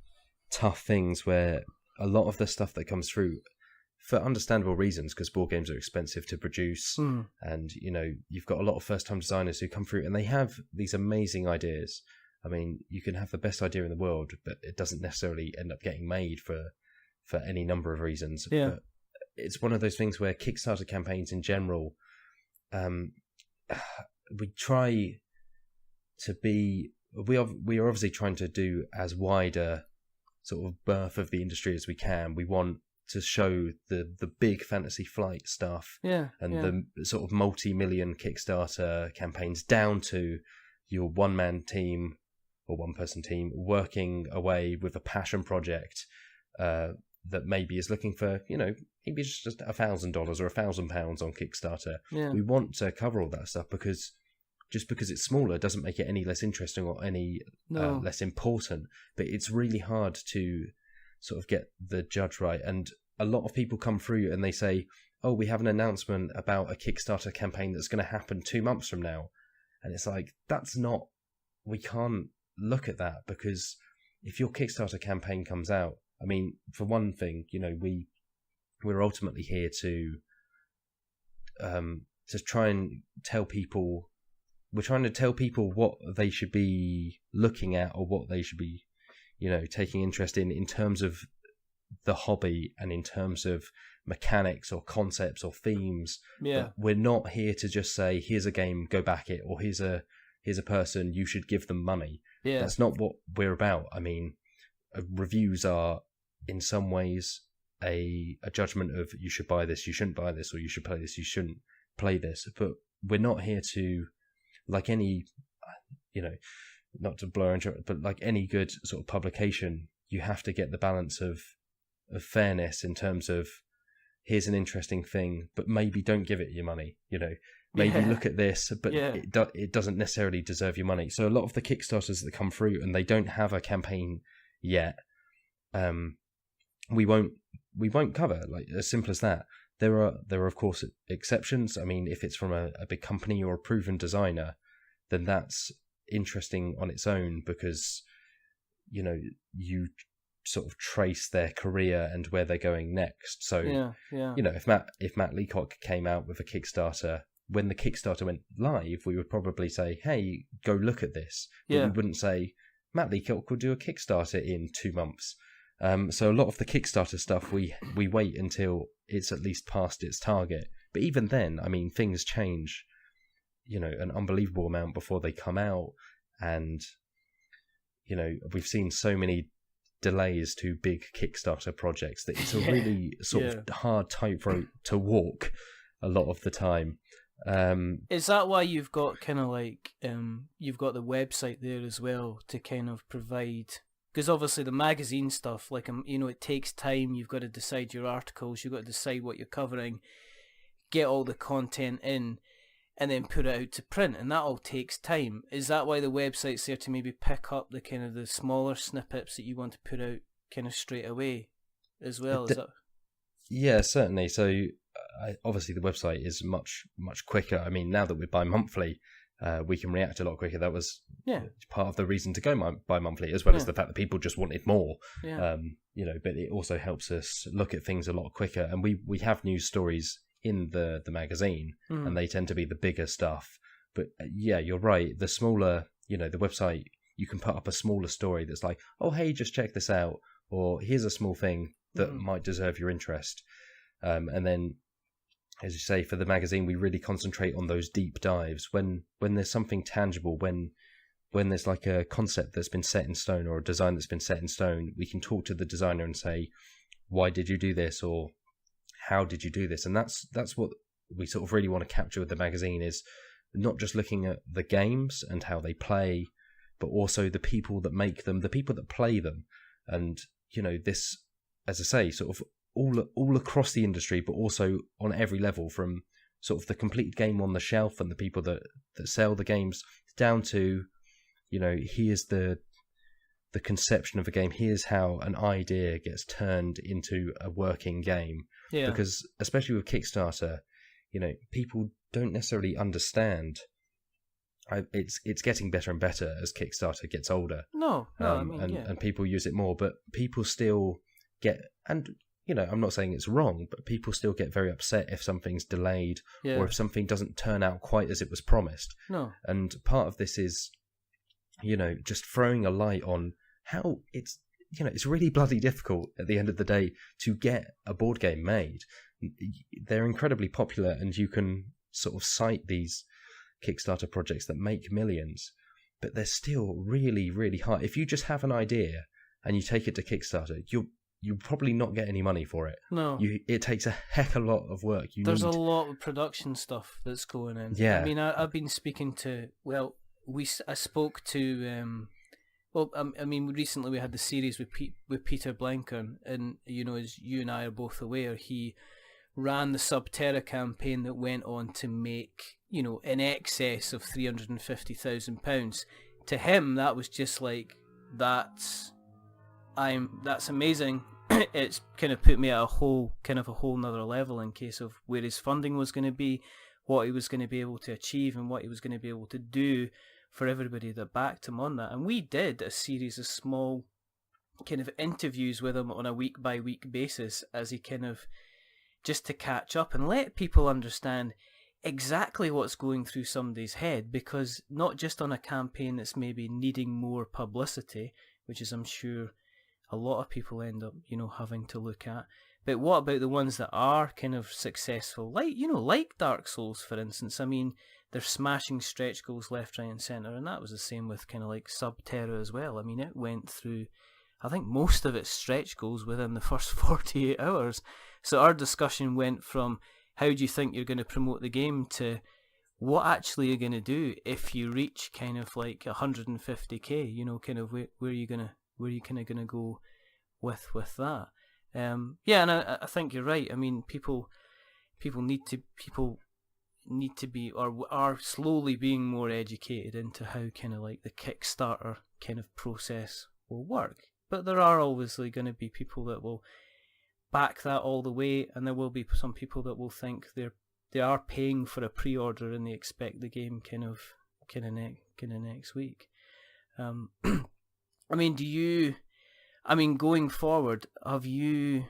tough things where a lot of the stuff that comes through, for understandable reasons, because board games are expensive to produce, and you've got a lot of first-time designers who come through and they have these amazing ideas. You can have the best idea in the world, but it doesn't necessarily end up getting made for any number of reasons. Yeah. But it's one of those things where Kickstarter campaigns in general, we try to be. We are obviously trying to do as wide a sort of birth of the industry as we can. We want to show the big Fantasy Flight stuff, the sort of multi-million Kickstarter campaigns, down to your one-man team or one-person team working away with a passion project that maybe is looking for, maybe just $1,000 or £1,000 on Kickstarter. Yeah. We want to cover all that stuff, because just because it's smaller doesn't make it any less interesting or any less important. But it's really hard to sort of get the judge right. And a lot of people come through and they say, oh, we have an announcement about a Kickstarter campaign that's going to happen 2 months from now. And it's like, we can't look at that, because if your Kickstarter campaign comes out, for one thing, we're ultimately here to try and tell people. We're trying to tell people what they should be looking at, or what they should be, taking interest in terms of the hobby and in terms of mechanics or concepts or themes. Yeah. But we're not here to just say, here's a game, go back it, or here's a person, you should give them money. Yeah. That's not what we're about. I mean, reviews are in some ways a judgment of you should buy this, you shouldn't buy this, or you should play this, you shouldn't play this. But we're not here to, like any, not to blur into it, but like any good sort of publication, you have to get the balance of fairness in terms of, here's an interesting thing, but maybe don't give it your money. Maybe look at this, but it doesn't necessarily deserve your money. So a lot of the Kickstarters that come through and they don't have a campaign yet, we won't cover, like, as simple as that. There are of course exceptions. I mean, if it's from a big company or a proven designer, then that's interesting on its own, because you sort of trace their career and where they're going next. So if Matt Leacock came out with a Kickstarter, when the Kickstarter went live, we would probably say, hey, go look at this. But we wouldn't say Matt Leacock will do a Kickstarter in 2 months. So a lot of the Kickstarter stuff we wait until it's at least past its target. But even then, I mean, things change an unbelievable amount before they come out, and we've seen so many delays to big Kickstarter projects that it's a really sort of hard tightrope to walk a lot of the time. Is that why you've got kind of like you've got the website there as well to kind of provide, because obviously the magazine stuff, like it takes time. You've got to decide your articles, you've got to decide what you're covering, get all the content in, and then put it out to print, and that all takes time. Is that why the website's there, to maybe pick up the kind of the smaller snippets that you want to put out kind of straight away as well? Yeah, certainly. So obviously the website is much quicker. I mean, now that we're bi-monthly, we can react a lot quicker. That was part of the reason to go bi-monthly, as well as the fact that people just wanted more. But it also helps us look at things a lot quicker, and we have news stories in the magazine, and they tend to be the bigger stuff. But you're right, the smaller, the website, you can put up a smaller story that's like, oh hey, just check this out, or here's a small thing that might deserve your interest. And then, as you say, for the magazine, we really concentrate on those deep dives when there's something tangible, when there's like a concept that's been set in stone, or a design that's been set in stone. We can talk to the designer and say, why did you do this, or how did you do this? And that's what we sort of really want to capture with the magazine, is not just looking at the games and how they play, but also the people that make them, the people that play them. And this, as I say, sort of all across the industry, but also on every level, from sort of the complete game on the shelf and the people that sell the games, down to here's the conception of a game, here's how an idea gets turned into a working game. Because especially with Kickstarter, people don't necessarily understand. It's getting better and better as Kickstarter gets older. And people use it more, but people still get, and I'm not saying it's wrong, but people still get very upset if something's delayed, or if something doesn't turn out quite as it was promised. And part of this is, just throwing a light on how it's really bloody difficult at the end of the day to get a board game made. They're incredibly popular, and you can sort of cite these Kickstarter projects that make millions, but they're still really, really hard. If you just have an idea and you take it to Kickstarter, you'll probably not get any money for it. It takes a heck of a lot of work. There's a lot of production stuff that's going in. I mean, I've been speaking to, I spoke to, recently we had the series with Peter Blenker, and as you and I are both aware, he ran the Subterra campaign that went on to make in excess of £350,000. To him, that was just like, that's amazing. It's kind of put me at a whole nother level in case of where his funding was going to be, what he was going to be able to achieve, and what he was going to be able to do for everybody that backed him on that. And we did a series of small kind of interviews with him on a week by week basis, as he kind of, just to catch up and let people understand exactly what's going through somebody's head, because not just on a campaign that's maybe needing more publicity, which is, I'm sure, a lot of people end up, having to look at. But what about the ones that are kind of successful, like Dark Souls, for instance? I mean, they're smashing stretch goals left, right, and centre, and that was the same with kind of like Subterra as well. I mean, it went through, I think, most of its stretch goals within the first 48 hours. So our discussion went from how do you think you're going to promote the game to what actually you're going to do if you reach kind of like 150k. Kind of where you kind of gonna go with that. And I think you're right. I mean, people need to be, or are slowly being more educated into how kind of like the Kickstarter kind of process will work. But there are obviously going to be people that will back that all the way, and there will be some people that will think they are paying for a pre-order and they expect the game kind of next week. I mean, going forward, have you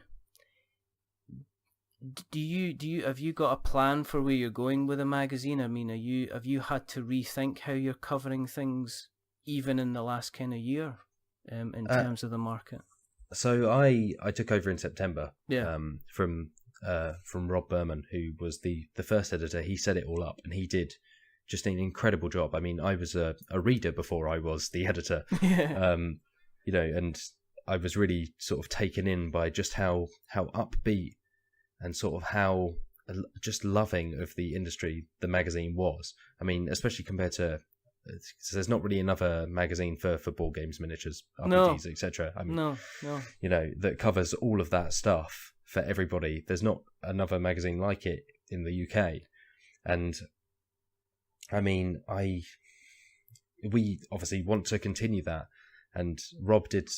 got a plan for where you're going with the magazine? I mean, have you had to rethink how you're covering things even in the last kind of year, in terms of the market? So I took over in September. Yeah. From Rob Berman, who was the first editor. He set it all up, and he did just an incredible job. I mean, I was a reader before I was the editor. Yeah. And I was really sort of taken in by just how upbeat and sort of how just loving of the industry the magazine was. I mean, especially compared to, there's not really another magazine for board games, miniatures, RPGs, etc. I mean, no. That covers all of that stuff for everybody. There's not another magazine like it in the UK. And I mean, we obviously want to continue that. And Rob did,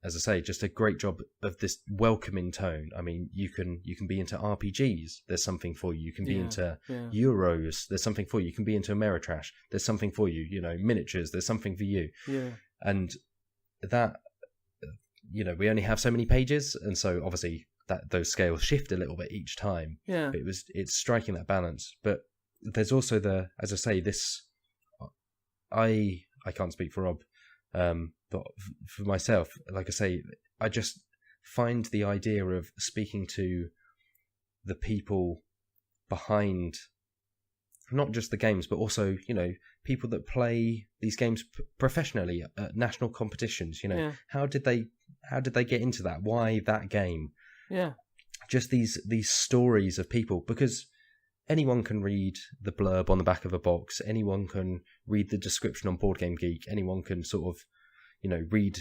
as I say, just a great job of this welcoming tone. I mean, you can be into RPGs, there's something for you. You can be into Euros, there's something for you. You can be into Ameritrash, there's something for you. Miniatures, there's something for you. Yeah. And that, we only have so many pages, and so obviously that those scales shift a little bit each time. Yeah. But it's striking that balance. But there's also as I say, this, I can't speak for Rob, but for myself, like I say, I just find the idea of speaking to the people behind not just the games, but also, people that play these games professionally at national competitions. How did they get into that? Why that game? Yeah. Just these stories of people, because anyone can read the blurb on the back of a box. Anyone can read the description on Board Game Geek. Anyone can sort of, read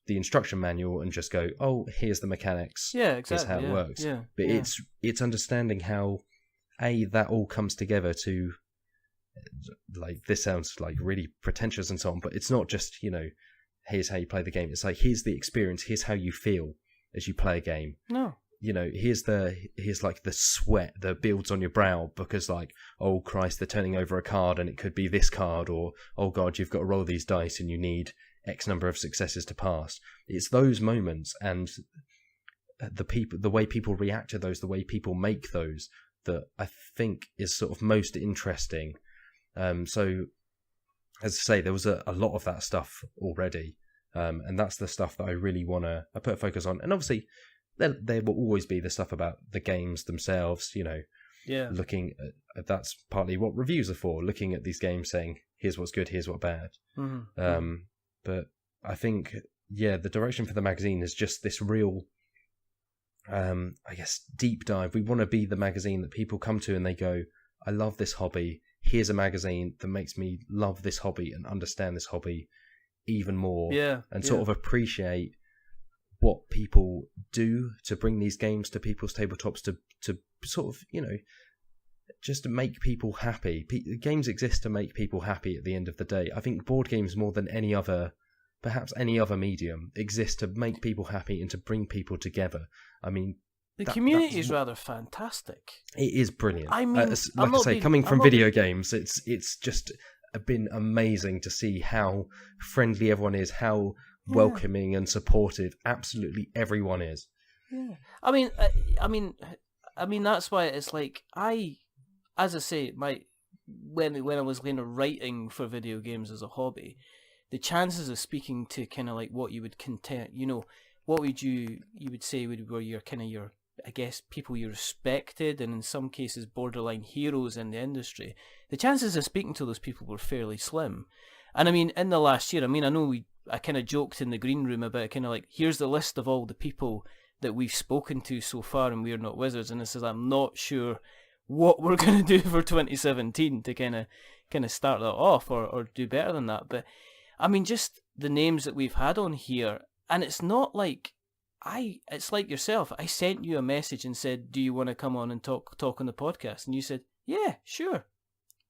the instruction manual and just go, oh, here's the mechanics. Yeah, exactly. Here's how it works. Yeah. But it's understanding how, that all comes together to, like, this sounds like really pretentious and so on, but it's not just, here's how you play the game. It's like, here's the experience. Here's how you feel as you play a game. No. Here's like the sweat that builds on your brow because, like, oh Christ, they're turning over a card and it could be this card, or oh God, you've got to roll these dice and you need X number of successes to pass. It's those moments and the way people react to those, the way people make those, that I think is sort of most interesting. So, as I say, there was a lot of that stuff already, and that's the stuff that I really want to put a focus on. And obviously, there will always be the stuff about the games themselves, looking at, that's partly what reviews are for, looking at these games saying, here's what's good, here's what's bad. Mm-hmm. But I think, the direction for the magazine is just this real, I guess, deep dive. We want to be the magazine that people come to and they go, I love this hobby. Here's a magazine that makes me love this hobby and understand this hobby even more. And sort of appreciate what people do to bring these games to people's tabletops, to sort of, just to make people happy. Games exist to make people happy at the end of the day. I think board games, more than perhaps any other medium, exist to make people happy and to bring people together. I mean, the community is rather fantastic. It is brilliant. I mean, like I say, coming from video games, it's just been amazing to see how friendly everyone is, how welcoming and supportive absolutely everyone is. Yeah, I mean that's why it's like, as I say, when I was kind of writing for video games as a hobby, the chances of speaking to kind of like what you would what would you would say were your kind of your, I guess, people you respected, and in some cases borderline heroes in the industry? The chances of speaking to those people were fairly slim. And I mean, in the last year, I mean, I know I kind of joked in the green room about kind of like, here's the list of all the people that we've spoken to so far and We're Not Wizards, and it says I'm not sure what we're going to do for 2017 to kind of start that off or do better than that. But I mean, just the names that we've had on here, and it's not like it's like yourself. I sent you a message and said, do you want to come on and talk on the podcast? And you said, yeah, sure.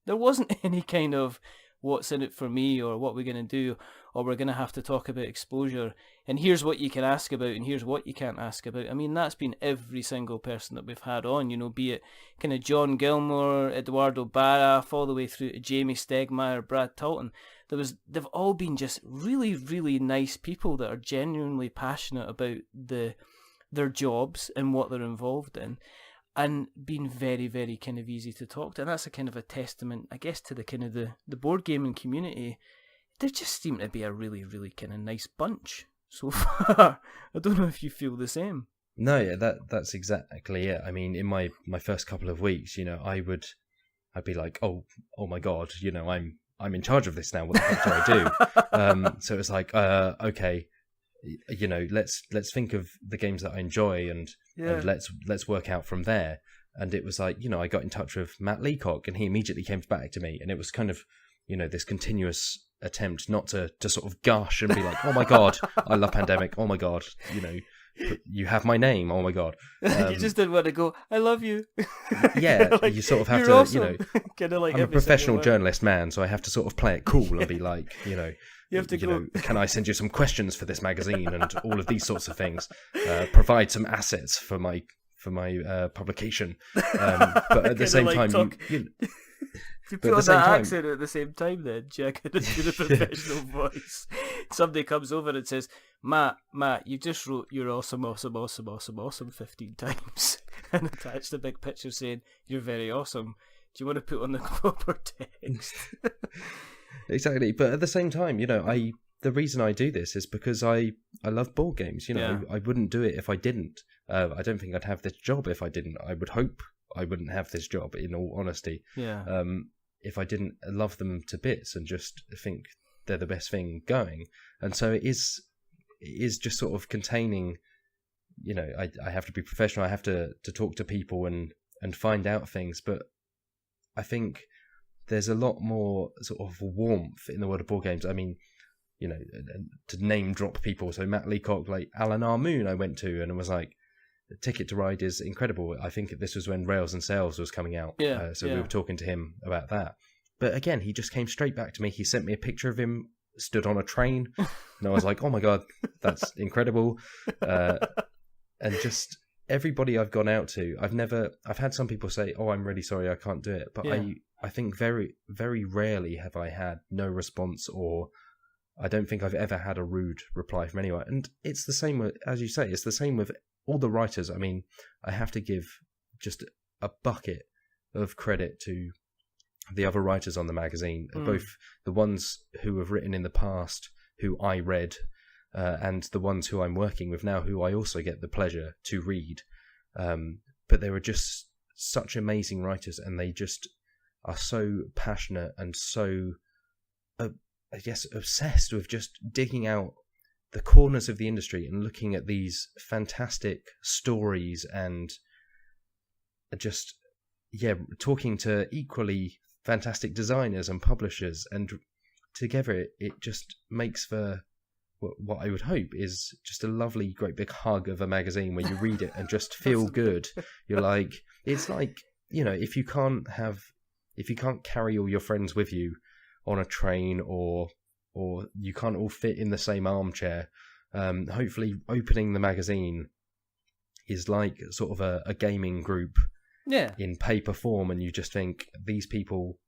There wasn't any kind of what's in it for me or what we're going to do, or we're going to have to talk about exposure, and here's what you can ask about and here's what you can't ask about. I mean, that's been every single person that we've had on, you know, be it kind of John Gilmore, Eduardo Baraf, all the way through to Jamie Stegmaier, Brad Talton. They've all been just really, really nice people that are genuinely passionate about their jobs and what they're involved in, and been very, very kind of easy to talk to. And that's a kind of a testament, I guess, to the kind of the board gaming community. They just seem to be a really, really kind of nice bunch so far. I don't know if you feel the same. No, yeah, that's exactly it. I mean, in my first couple of weeks, you know, I'd be like, oh my God, you know, I'm in charge of this now. What the heck do I do? So it's like, okay, you know, let's think of the games that I enjoy and let's work out from there. And it was like, you know, I got in touch with Matt Leacock and he immediately came back to me, and it was kind of, you know, this continuous attempt not to sort of gush and be like, oh my God, I love Pandemic. Oh my God, you know, you have my name. Oh my God. You just didn't want to go, I love you. Yeah, like, you sort of have to, awesome. You know, kind of like I'm a professional journalist, man, so I have to sort of play it cool and be like, you know, you have to go. Know, can I send you some questions for this magazine and all of these sorts of things? Provide some assets for my publication. But at the same time, if you put on that accent at the same time, then Jack, do the professional voice. Somebody comes over and says, Matt, you just wrote "You're awesome, awesome, awesome, awesome, awesome" 15 times, and attached a big picture saying "You're very awesome." Do you want to put on the proper text? Exactly, but at the same time, you know, the reason I do this is because I love board games. You know, I wouldn't do it if I didn't. I don't think I'd have this job if I didn't. I would hope I wouldn't have this job, in all honesty. Yeah. If I didn't love them to bits and just think they're the best thing going. And so it is just sort of containing, you know, I have to be professional. I have to talk to people and find out things. But I think there's a lot more sort of warmth in the world of board games. I mean, you know, to name drop people. So Matt Leacock, like Alan R. Moon, I went to and it was like, Ticket to Ride is incredible. I think this was when Rails and Sales was coming out. We were talking to him about that. But again, he just came straight back to me. He sent me a picture of him stood on a train. And I was like, oh my God, that's incredible. And just everybody I've gone out to, I've had some people say, oh, I'm really sorry, I can't do it. But I think very, very rarely have I had no response, or I don't think I've ever had a rude reply from anyone. And it's the same with, as you say, it's the same with all the writers. I mean, I have to give just a bucket of credit to the other writers on the magazine, both the ones who have written in the past, who I read, and the ones who I'm working with now, who I also get the pleasure to read. But they were just such amazing writers, and they just are so passionate and so, I guess, obsessed with just digging out the corners of the industry and looking at these fantastic stories and just, talking to equally fantastic designers and publishers, and together it just makes for what I would hope is just a lovely, great big hug of a magazine where you read it and just feel good. You're like, it's like, you know, if you can't carry all your friends with you on a train, or you can't all fit in the same armchair, hopefully opening the magazine is like sort of a gaming group in paper form, and you just think these people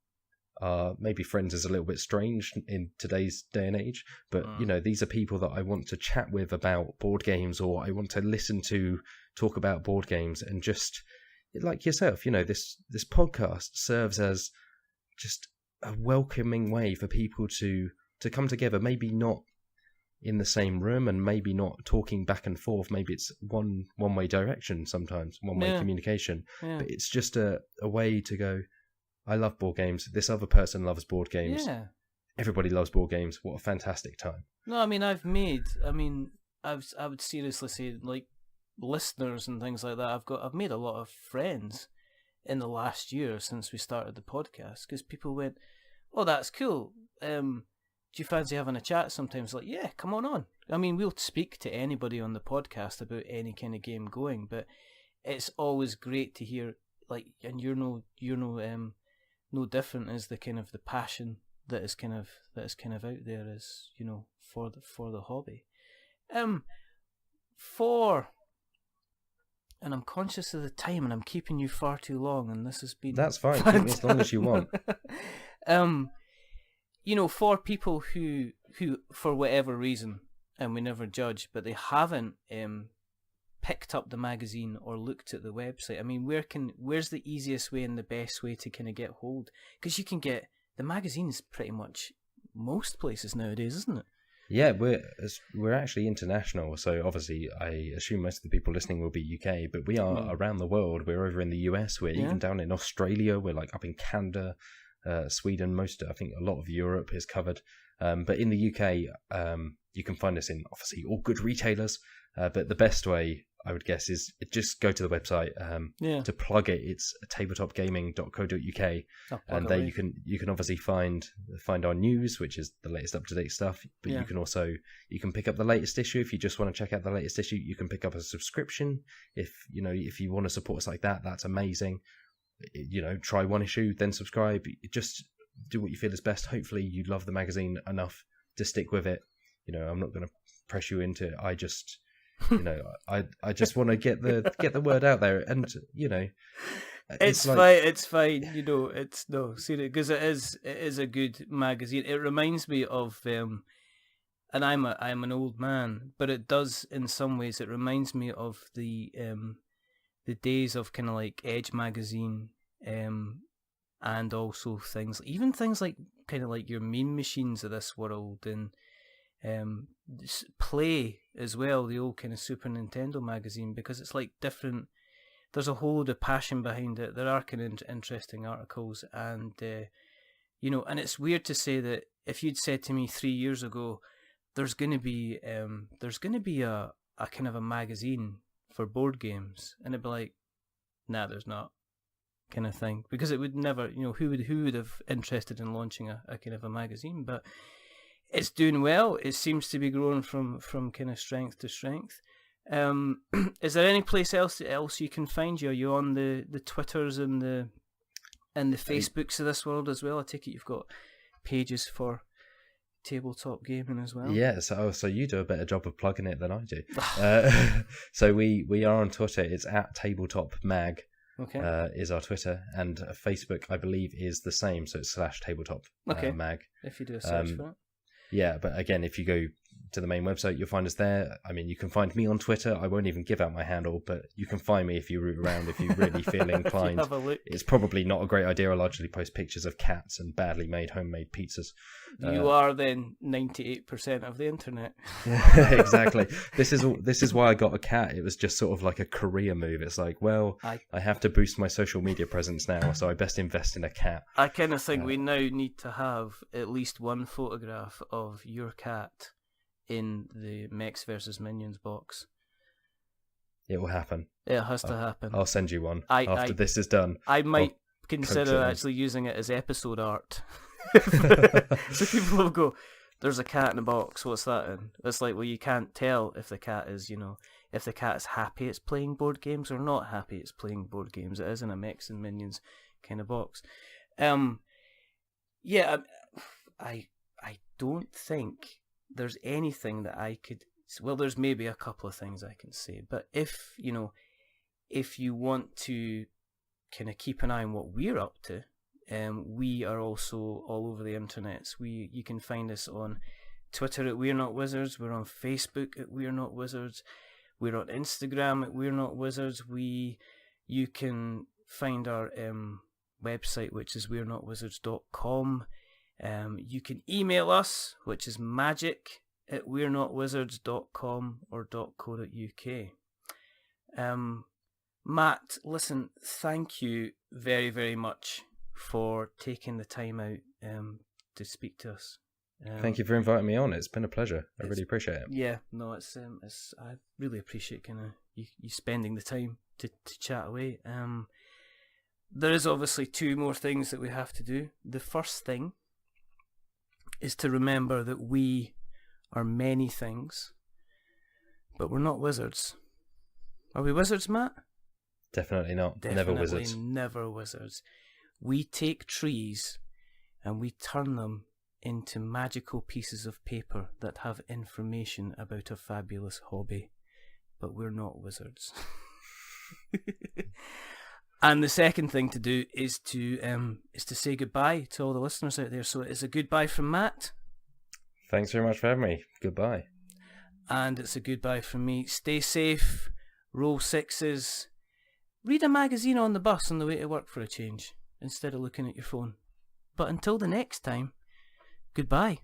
are, maybe friends is a little bit strange in today's day and age, but you know, these are people that I want to chat with about board games, or I want to listen to talk about board games. And just like yourself, you know, this podcast serves as just a welcoming way for people to come together, maybe not in the same room and maybe not talking back and forth. Maybe it's one way direction sometimes, one way communication. Yeah. But it's just a way to go, I love board games. This other person loves board games. Yeah. Everybody loves board games. What a fantastic time. No, I mean, I would seriously say, like, listeners and things like that, I've made a lot of friends in the last year since we started the podcast, because people went, oh, that's cool. Do you fancy having a chat sometimes? Like, yeah, come on. I mean, we'll speak to anybody on the podcast about any kind of game going, but it's always great to hear, like, and you're no different as the kind of the passion that is kind of out there, as you know, for the hobby. And I'm conscious of the time, and I'm keeping you far too long, and this has been... That's fine, keep me as long as you want. You know, for people who for whatever reason, and we never judge, but they haven't picked up the magazine or looked at the website, I mean, where's the easiest way and the best way to kind of get hold? Because you can get the magazines pretty much most places nowadays, isn't it? Yeah, we're actually international, so obviously I assume most of the people listening will be UK, but we are around the world. We're over in the US, we're even down in Australia, we're like up in Canada, Sweden, I think a lot of Europe is covered. But in the UK, you can find us in obviously all good retailers, but the best way, I would guess, is just go to the website. To plug it, it's tabletopgaming.co.uk, and there you can obviously find our news, which is the latest up-to-date stuff. But you can pick up the latest issue if you just want to check out the latest issue. You can pick up a subscription if you want to support us like that. That's amazing. Try one issue, then subscribe. Just do what you feel is best. Hopefully, you love the magazine enough to stick with it. I'm not going to press you into it. I just want to get the word out there, and it's fine. It's fine. Because it is a good magazine. It reminds me of and I'm an old man, but it does in some ways. It reminds me of the days of kind of like Edge magazine, and also things like kind of like your Mean Machines of this world, and Play as well, the old kind of Super Nintendo magazine, because it's like different. There's a whole load of passion behind it. There are kind of interesting articles, and and it's weird to say that if you'd said to me 3 years ago, there's going to be a kind of a magazine for board games, and it'd be like, nah, there's not, kind of thing, because it would never, who would have interested in launching a kind of a magazine, but it's doing well. It seems to be growing from kind of strength to strength. Is there any place else you can find you? Are you on the Twitters and the Facebooks of this world as well? I take it you've got pages for tabletop gaming as well. Yeah, so you do a better job of plugging it than I do. So we are on Twitter. It's at Tabletop Mag. Okay. Is our Twitter, and Facebook I believe is the same. So it's /Tabletop Mag. If you do a search for it. Yeah, but again, if you go to the main website, you'll find us there. I mean, you can find me on Twitter. I won't even give out my handle, but you can find me if you root around, if you really feel inclined. Have a look. It's probably not a great idea. I largely post pictures of cats and badly made homemade pizzas. You are then 98% of the internet. Exactly. This is why I got a cat. It was just sort of like a career move. It's like, well, I have to boost my social media presence now, so I best invest in a cat. I kind of think we now need to have at least one photograph of your cat in the Mechs vs Minions box. It will happen. It has to happen. I'll send you one after this is done. I might consider actually using it as episode art. So people will go, there's a cat in a box, what's that in? It's like, well, you can't tell if the cat is, if the cat is happy it's playing board games or not happy it's playing board games. It is in a Mechs and Minions kind of box. Yeah, I don't think there's anything that I could... Well, there's maybe a couple of things I can say, but if you want to kind of keep an eye on what we're up to, we are also all over the internet. You can find us on Twitter at We're Not Wizards. We're on Facebook at We're Not Wizards. We're on Instagram at We're Not Wizards. You can find our website, which is we'renotwizards.com. You can email us, which is magic at we'renotwizards.com or .co.uk. Matt, listen, thank you very, very much for taking the time out to speak to us. Thank you for inviting me on. It's been a pleasure. I really appreciate it. Yeah, no, it's I really appreciate kind of you spending the time to chat away. There is obviously 2 more things that we have to do. The first thing is to remember that we are many things, but we're not wizards. Are we wizards, Matt? Definitely not. Definitely Never wizards. Never wizards. We take trees and we turn them into magical pieces of paper that have information about a fabulous hobby, but we're not wizards. And the second thing to do is to say goodbye to all the listeners out there. So it's a goodbye from Matt. Thanks very much for having me. Goodbye. And it's a goodbye from me. Stay safe, roll 6s, read a magazine on the bus on the way to work for a change, instead of looking at your phone. But until the next time, goodbye.